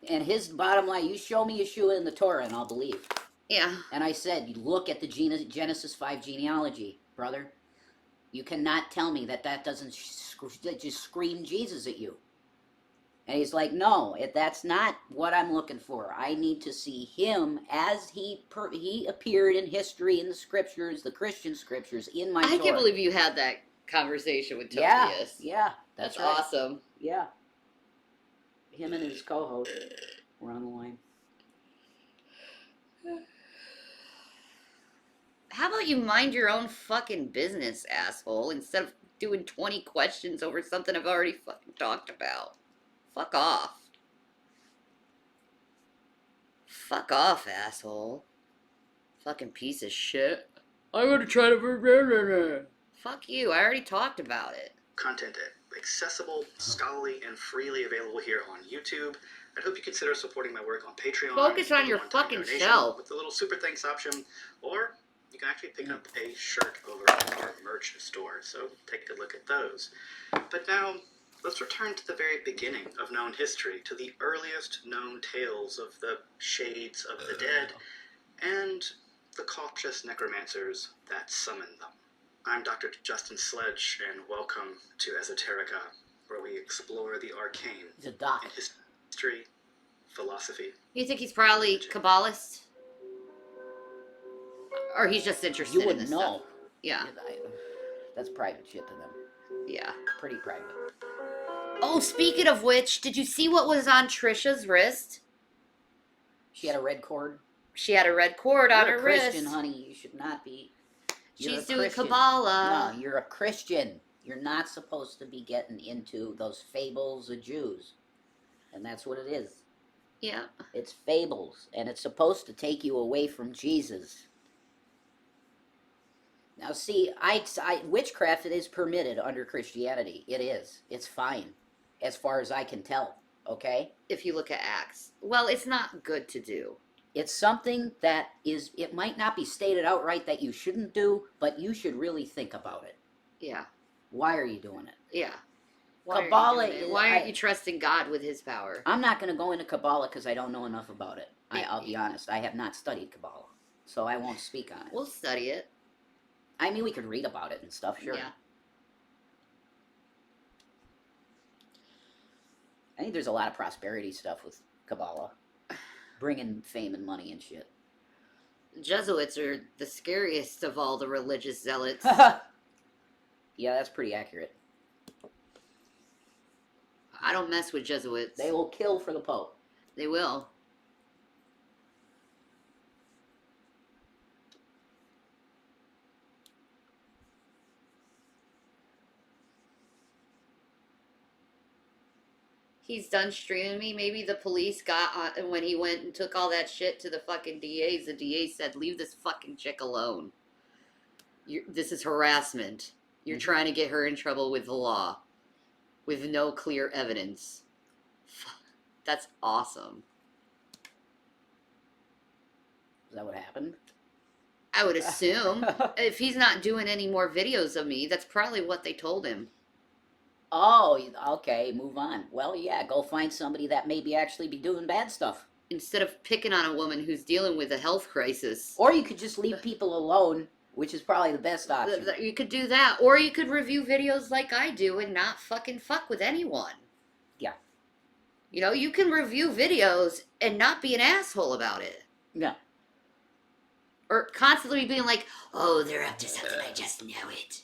And his bottom line: you show me Yeshua in the Torah, and I'll believe. Yeah. And I said, you look at the Genesis 5 genealogy, brother. You cannot tell me that doesn't just scream Jesus at you. And he's like, no, that's not what I'm looking for. I need to see him as he appeared in history, in the scriptures, the Christian scriptures, in my I Torah. can't believe you had that conversation with Yeah, Tobias. yeah. That's right. awesome. Yeah. Him and his co-host were on the line. How about you mind your own fucking business, asshole, instead of doing 20 questions over something I've already fucking talked about? Fuck off. Fuck off, asshole. Fucking piece of shit. I'm gonna try to... Fuck you, I already talked about it. content accessible, scholarly, and freely available here on YouTube. I hope you consider supporting my work on Patreon. Focus on with a your one-time fucking donation self. with the little super thanks option, or you can actually pick up a shirt over at our merch store. So take a look at those. But now, let's return to the very beginning of known history, to the earliest known tales of the shades of the dead and the cautious necromancers that summoned them. I'm Dr. Justin Sledge, and welcome to Esoterica, where we explore the arcane He's a doc. in history, philosophy. You think he's probably Kabbalist? Or he's just interested You in wouldn't this know. stuff? Yeah, That's private shit to them. yeah. Pretty private. Oh, speaking of which, did you see what was on Trisha's wrist? She had a red cord. She had a red cord on You're her a Christian, wrist. honey. You should not be. You're She's a doing Christian. Kabbalah. No, you're a Christian. You're not supposed to be getting into those fables of Jews. And that's what it is. Yeah. It's fables. And it's supposed to take you away from Jesus. Now, see, witchcraft is permitted under Christianity. It is. It's fine, as far as I can tell. Okay? If you look at Acts. Well, it's not good to do. It's something that is, it might not be stated outright that you shouldn't do, but you should really think about it. Yeah. Why are you doing it? Yeah. Why Kabbalah Are you doing it? is- Why aren't you trusting God with his power? I'm not going to go into Kabbalah because I don't know enough about it. I'll be Yeah. honest. I have not studied Kabbalah. so I won't speak on it. We'll study it. I mean, we could read about it and stuff, sure. Yeah. I think there's a lot of prosperity stuff with Kabbalah. Bringing fame and money and shit. Jesuits are the scariest of all the religious zealots. Yeah, that's pretty accurate. I don't mess with Jesuits. They will kill for the Pope. They will. He's done streaming me. Maybe the police got on when he went and took all that shit to the fucking DAs. The DA said, "Leave this fucking chick alone. This is harassment. You're trying to get her in trouble with the law, with no clear evidence." That's awesome. Is that what happened? I would assume if he's not doing any more videos of me, that's probably what they told him. Oh, okay, move on. Well, yeah, go find somebody that maybe actually be doing bad stuff. Instead of picking on a woman who's dealing with a health crisis. Or you could just leave people alone, which is probably the best option. You could do that. Or you could review videos like I do and not fucking fuck with anyone. Yeah. You know, you can review videos and not be an asshole about it. Yeah. Or constantly being like, oh, they're up to something, I just know it.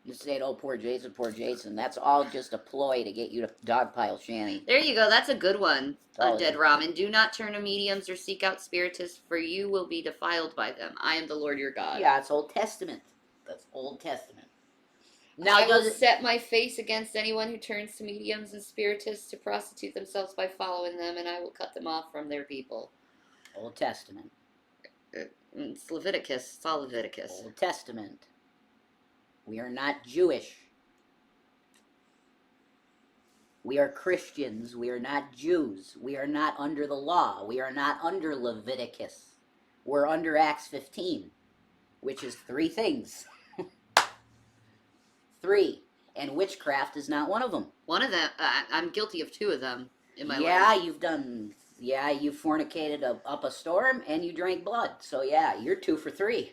You say, oh, poor Jason, poor Jason. That's all just a ploy to get you to dogpile Shanny. There you go. That's a good one. Oh, Undead yeah. Ramen. Do not turn to mediums or seek out spiritists, for you will be defiled by them. I am the Lord your God. Yeah, it's Old Testament. That's Old Testament. Now, I will set my face against anyone who turns to mediums and spiritists to prostitute themselves by following them, and I will cut them off from their people. Old Testament. It's Leviticus. It's all Leviticus. Old Testament. We are not Jewish. We are Christians. We are not Jews. We are not under the law. We are not under Leviticus. We're under Acts 15, which is 3 things. 3. And witchcraft is not one of them. One of them, I'm guilty of 2 of them in my Yeah, life. you've done, you fornicated up a storm and you drank blood. So yeah, you're 2 for 3.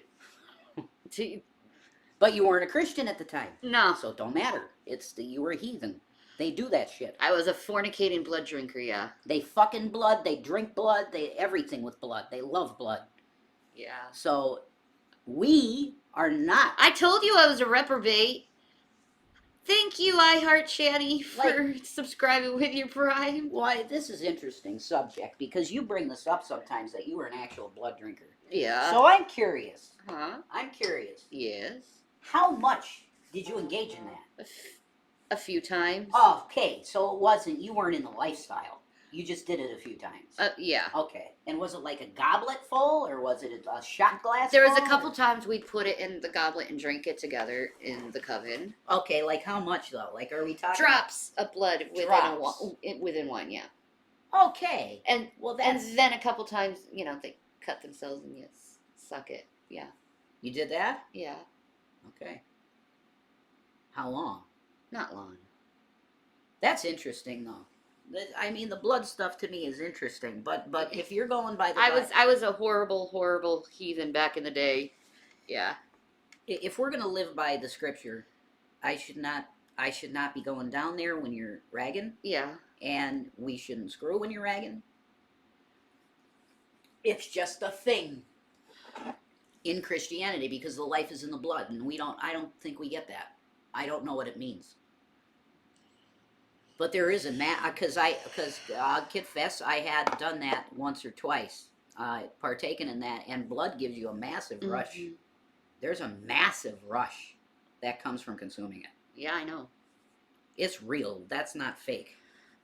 But you weren't a Christian at the time. No. So it don't matter. You were a heathen. They do that shit. I was a fornicating blood drinker, yeah. They fucking blood, they drink blood, they everything with blood. They love blood. Yeah. So we are not. I told you I was a reprobate. Thank you, I Heart Shanny, for subscribing with your Prime. Well, this is interesting subject because you bring this up sometimes that you were an actual blood drinker. Yeah. So I'm curious. Huh? I'm curious. Yes. How much did you engage in that? A few times. Okay, so you weren't in the lifestyle. You just did it a few times. Yeah. Okay. And was it like a goblet full or was it a shot glass There was a full, couple times we'd put it in the goblet and drink it together in the coven. Okay, like how much though? Like are we talking Drops of blood within one, yeah. Okay. And well and then a couple times, they cut themselves and you suck it. Yeah. You did that? Yeah. Okay. How long? Not long. That's interesting though. I mean, the blood stuff to me is interesting, but if you're going by the I was a horrible heathen back in the day. Yeah. If we're gonna live by the scripture, I should not be going down there when you're ragging. Yeah. And we shouldn't screw when you're ragging. It's just a thing in Christianity because the life is in the blood, and I don't think we get that. I don't know what it means. But there is because I'll confess I had done that once or twice, partaken in that, and blood gives you a massive rush. There's a massive rush that comes from consuming it. Yeah, I know. It's real. That's not fake.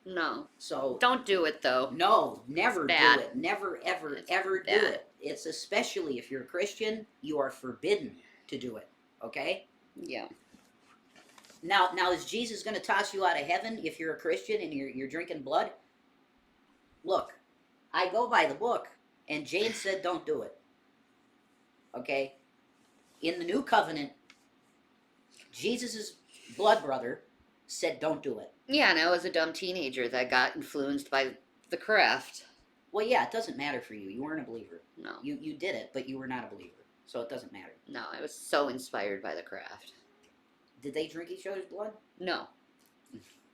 No. So don't do it though. No, never do it. Never, ever, ever do it. It's especially if you're a Christian, you are forbidden to do it. Okay? Yeah. Now is Jesus going to toss you out of heaven if you're a Christian and you're drinking blood? Look, I go by the book, and James said don't do it. Okay? In the new covenant, Jesus' blood brother said don't do it. Yeah, and I was a dumb teenager that got influenced by the craft. Well, yeah, it doesn't matter for you. You weren't a believer. No. You did it, but you were not a believer. So it doesn't matter. No, I was so inspired by the craft. Did they drink each other's blood? No.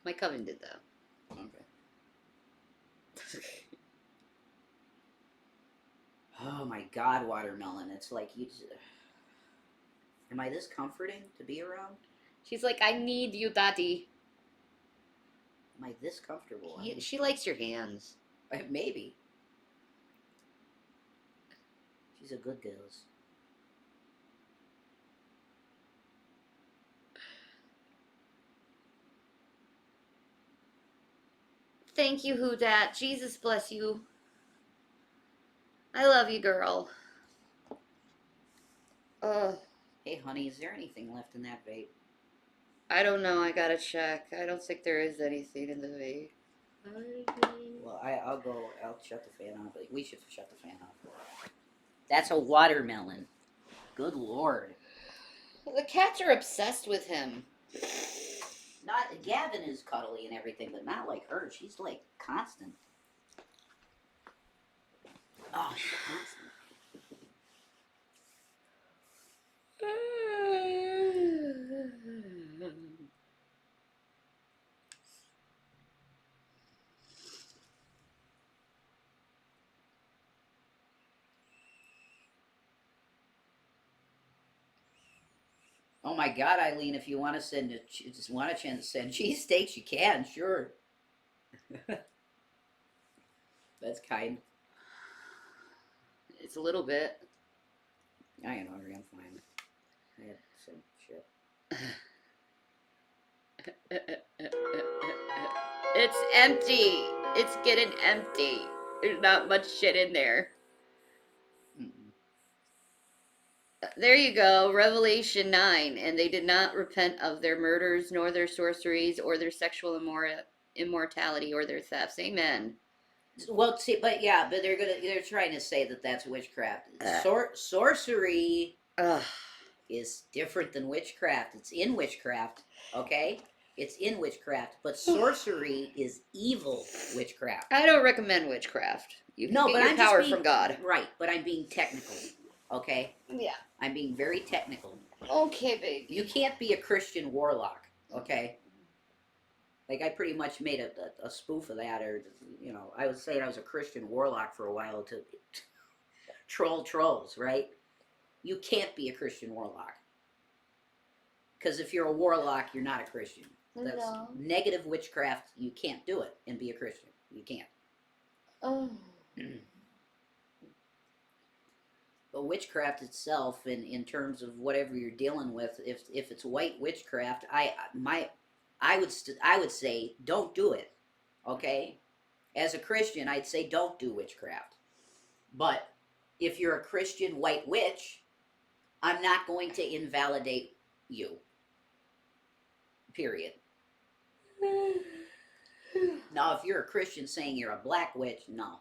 My coven did though. Okay. Oh my God, watermelon. It's like you. Am I this comforting to be around? She's like, I need you, Daddy. Am I this comfortable? She likes your hands. Maybe. She's a good girl. Thank you, Who Dat. Jesus bless you. I love you, girl. Hey, honey, is there anything left in that vape? I don't know. I gotta check. I don't think there is anything in the vape. Well, I'll go. I'll shut the fan off. We should shut the fan off. That's a watermelon. Good Lord. The cats are obsessed with him. Not Gavin is cuddly and everything, but not like her. She's like constant. Oh, she's constant. Oh my God, Eileen! If you want to send send cheesesteaks, you can. Sure. That's kind. It's a little bit. I ain't hungry. I'm fine. I had some shit. It's empty. It's getting empty. There's not much shit in there. Mm-mm. There you go, Revelation 9. And they did not repent of their murders, nor their sorceries, or their sexual immortality, or their thefts. Amen. Well, see, but they're trying to say that that's witchcraft. Sorcery Ugh. is different than witchcraft. It's in witchcraft, okay? It's in witchcraft, but sorcery is evil witchcraft. I don't recommend witchcraft. You can get your power from God. Right, but I'm being technical, okay? Yeah. I'm being very technical. Okay, baby. You can't be a Christian warlock, okay? Like, I pretty much made a spoof of that, or, you know, I was saying I was a Christian warlock for a while to troll trolls, right? You can't be a Christian warlock. Because if you're a warlock, you're not a Christian. That's negative witchcraft. You can't do it and be a Christian. You can't. Oh. But witchcraft itself, in terms of whatever you're dealing with, if it's white witchcraft, I would say don't do it. Okay? As a Christian, I'd say don't do witchcraft. But if you're a Christian white witch, I'm not going to invalidate you. Period. Now, if you're a Christian saying you're a black witch, no.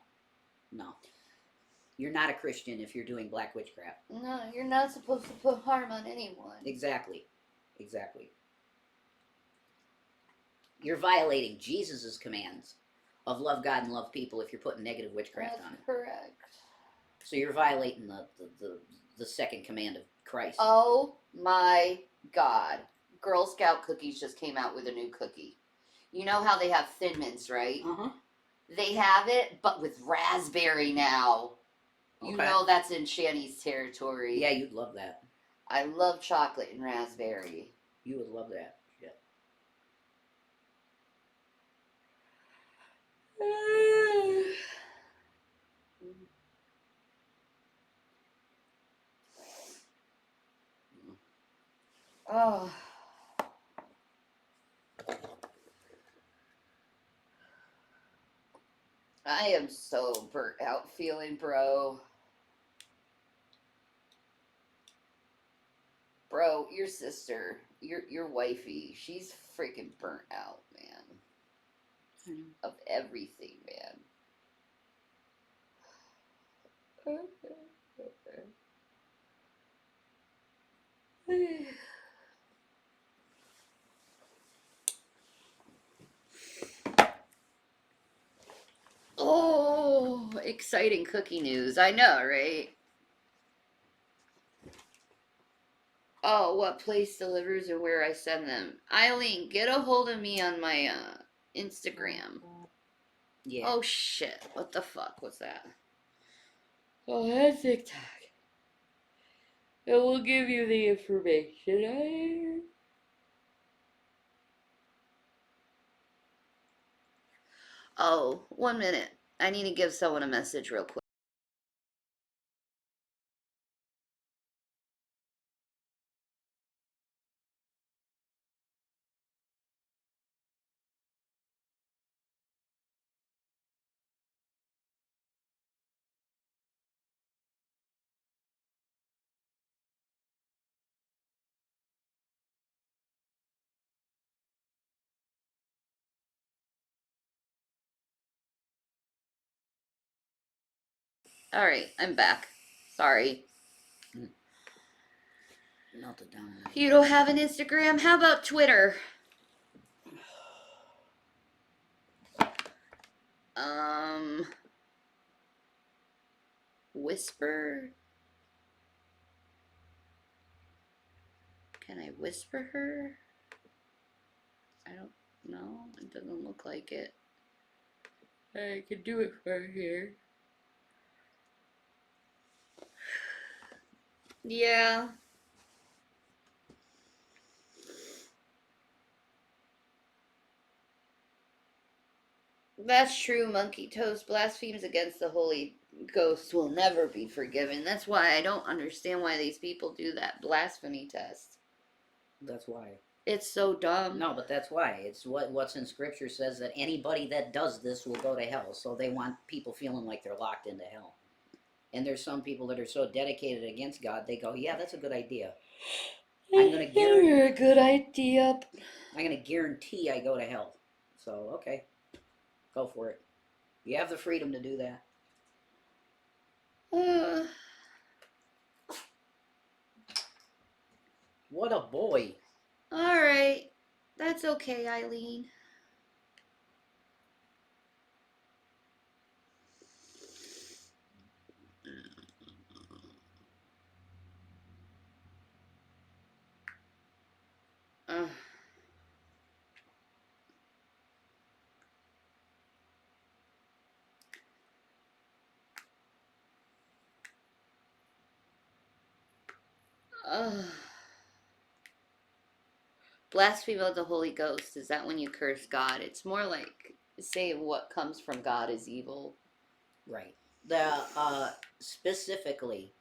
You're not a Christian if you're doing black witchcraft. No, you're not supposed to put harm on anyone. Exactly. You're violating Jesus' commands of love God and love people if you're putting negative witchcraft on it. Correct. So you're violating the second command of Christ. Oh my God. Girl Scout cookies just came out with a new cookie. You know how they have Thin Mints, right? Uh-huh. They have it, but with raspberry now. You Okay. know that's in Shanny's territory. Yeah, you'd love that. I love chocolate and raspberry. You would love that. Shit. Oh. I am so burnt out feeling, bro. Bro, your sister, your wifey, she's freaking burnt out, man. Of everything, man. exciting cookie news. I know, right? Oh, what place delivers and where I send them. Eileen, get a hold of me on my Instagram. Yeah. Oh shit, what the fuck was that? Oh, that's TikTok. It will give you the information. Oh, 1 minute. I need to give someone a message real quick. Alright, I'm back. Sorry. Melted down. You don't have an Instagram? How about Twitter? Whisper? Can I whisper her? I don't know. It doesn't look like it. I could do it for here. Yeah. That's true. Monkey Toast blasphemes against the Holy Ghost will never be forgiven. That's why I don't understand why these people do that blasphemy test. That's why. It's so dumb. No, but that's why. It's what's in Scripture says that anybody that does this will go to hell. So they want people feeling like they're locked into hell. And there's some people that are so dedicated against God, they go, "Yeah, that's a good idea. I'm gonna You're a good idea. I'm gonna guarantee I go to hell." So okay, go for it. You have the freedom to do that. What a boy. All right. That's okay, Eileen. Uh. Blasphemy of the Holy Ghost, is that when you curse God? It's more like saying what comes from God is evil. Right. The specifically,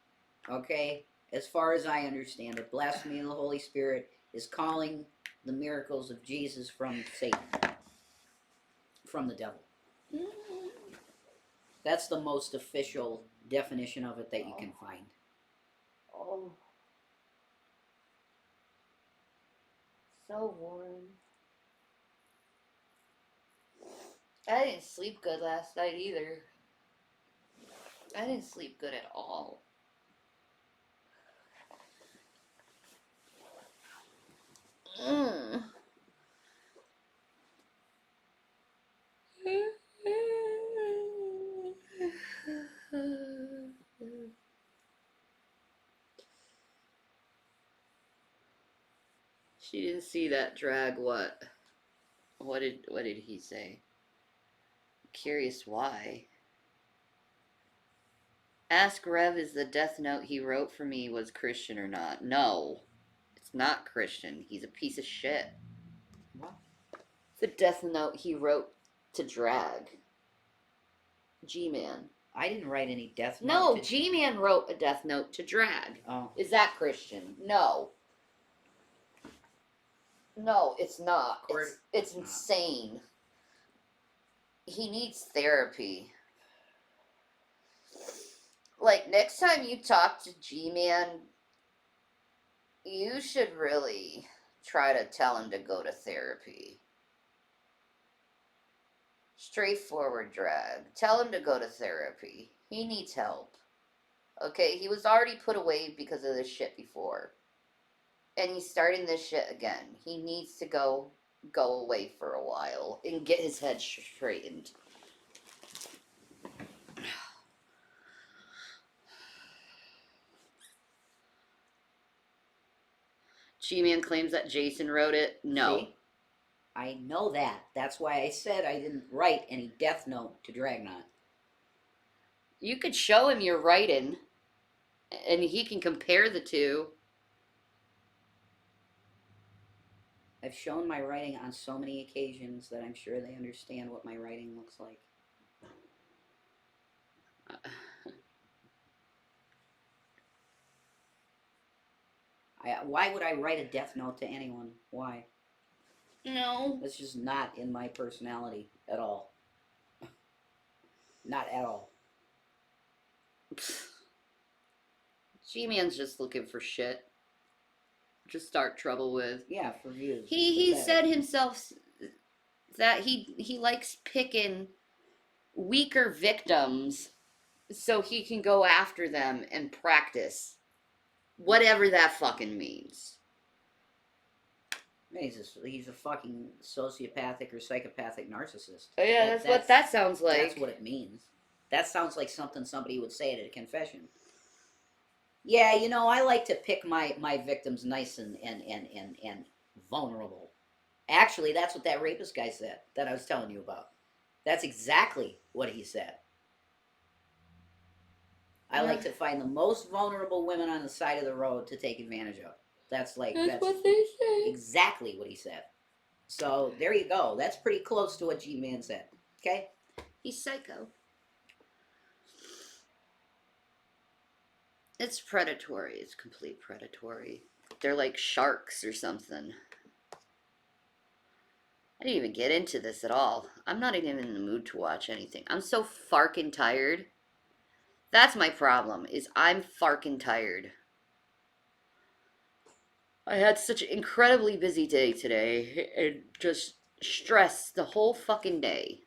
okay, as far as I understand it, blasphemy of the Holy Spirit is calling the miracles of Jesus from Satan, from the devil. That's the most official definition of it that you can find. Oh. So warm. I didn't sleep good last night either. I didn't sleep good at all. She didn't see that drag. What? What did he say? Curious why. Ask Rev is the death note he wrote for me was Christian or not. No. It's not Christian. He's a piece of shit. What? The death note he wrote to Drag. G-Man. I didn't write any death note. No, G-Man wrote a death note to Drag. Oh. Is that Christian? No. No, it's not. It's insane. He needs therapy. Like, next time you talk to G-Man, you should really try to tell him to go to therapy. Straightforward Drag. Tell him to go to therapy. He needs help. Okay, he was already put away because of this shit before. And he's starting this shit again. He needs to go away for a while and get his head straightened. G-Man claims that Jason wrote it. No. See? I know that. That's why I said I didn't write any death note to Dragnot. You could show him your writing, and he can compare the two. I've shown my writing on so many occasions that I'm sure they understand what my writing looks like. Why would I write a death note to anyone? Why? No. That's just not in my personality at all. Not at all. G-Man's just looking for shit to start trouble with. Yeah, for views. He said himself that he likes picking weaker victims so he can go after them and practice. Whatever that fucking means. He's a fucking sociopathic or psychopathic narcissist. Oh yeah, that's what that sounds like. That's what it means. That sounds like something somebody would say at a confession. Yeah, you know, I like to pick my victims nice and vulnerable. Actually, that's what that rapist guy said that I was telling you about. That's exactly what he said. I like to find the most vulnerable women on the side of the road to take advantage of. That's what they say. Exactly what he said. So there you go. That's pretty close to what G-Man said. Okay? He's psycho. It's predatory. It's complete predatory. They're like sharks or something. I didn't even get into this at all. I'm not even in the mood to watch anything. I'm so farkin' tired. That's my problem, is I'm farkin' tired. I had such an incredibly busy day today, and just stress the whole fucking day.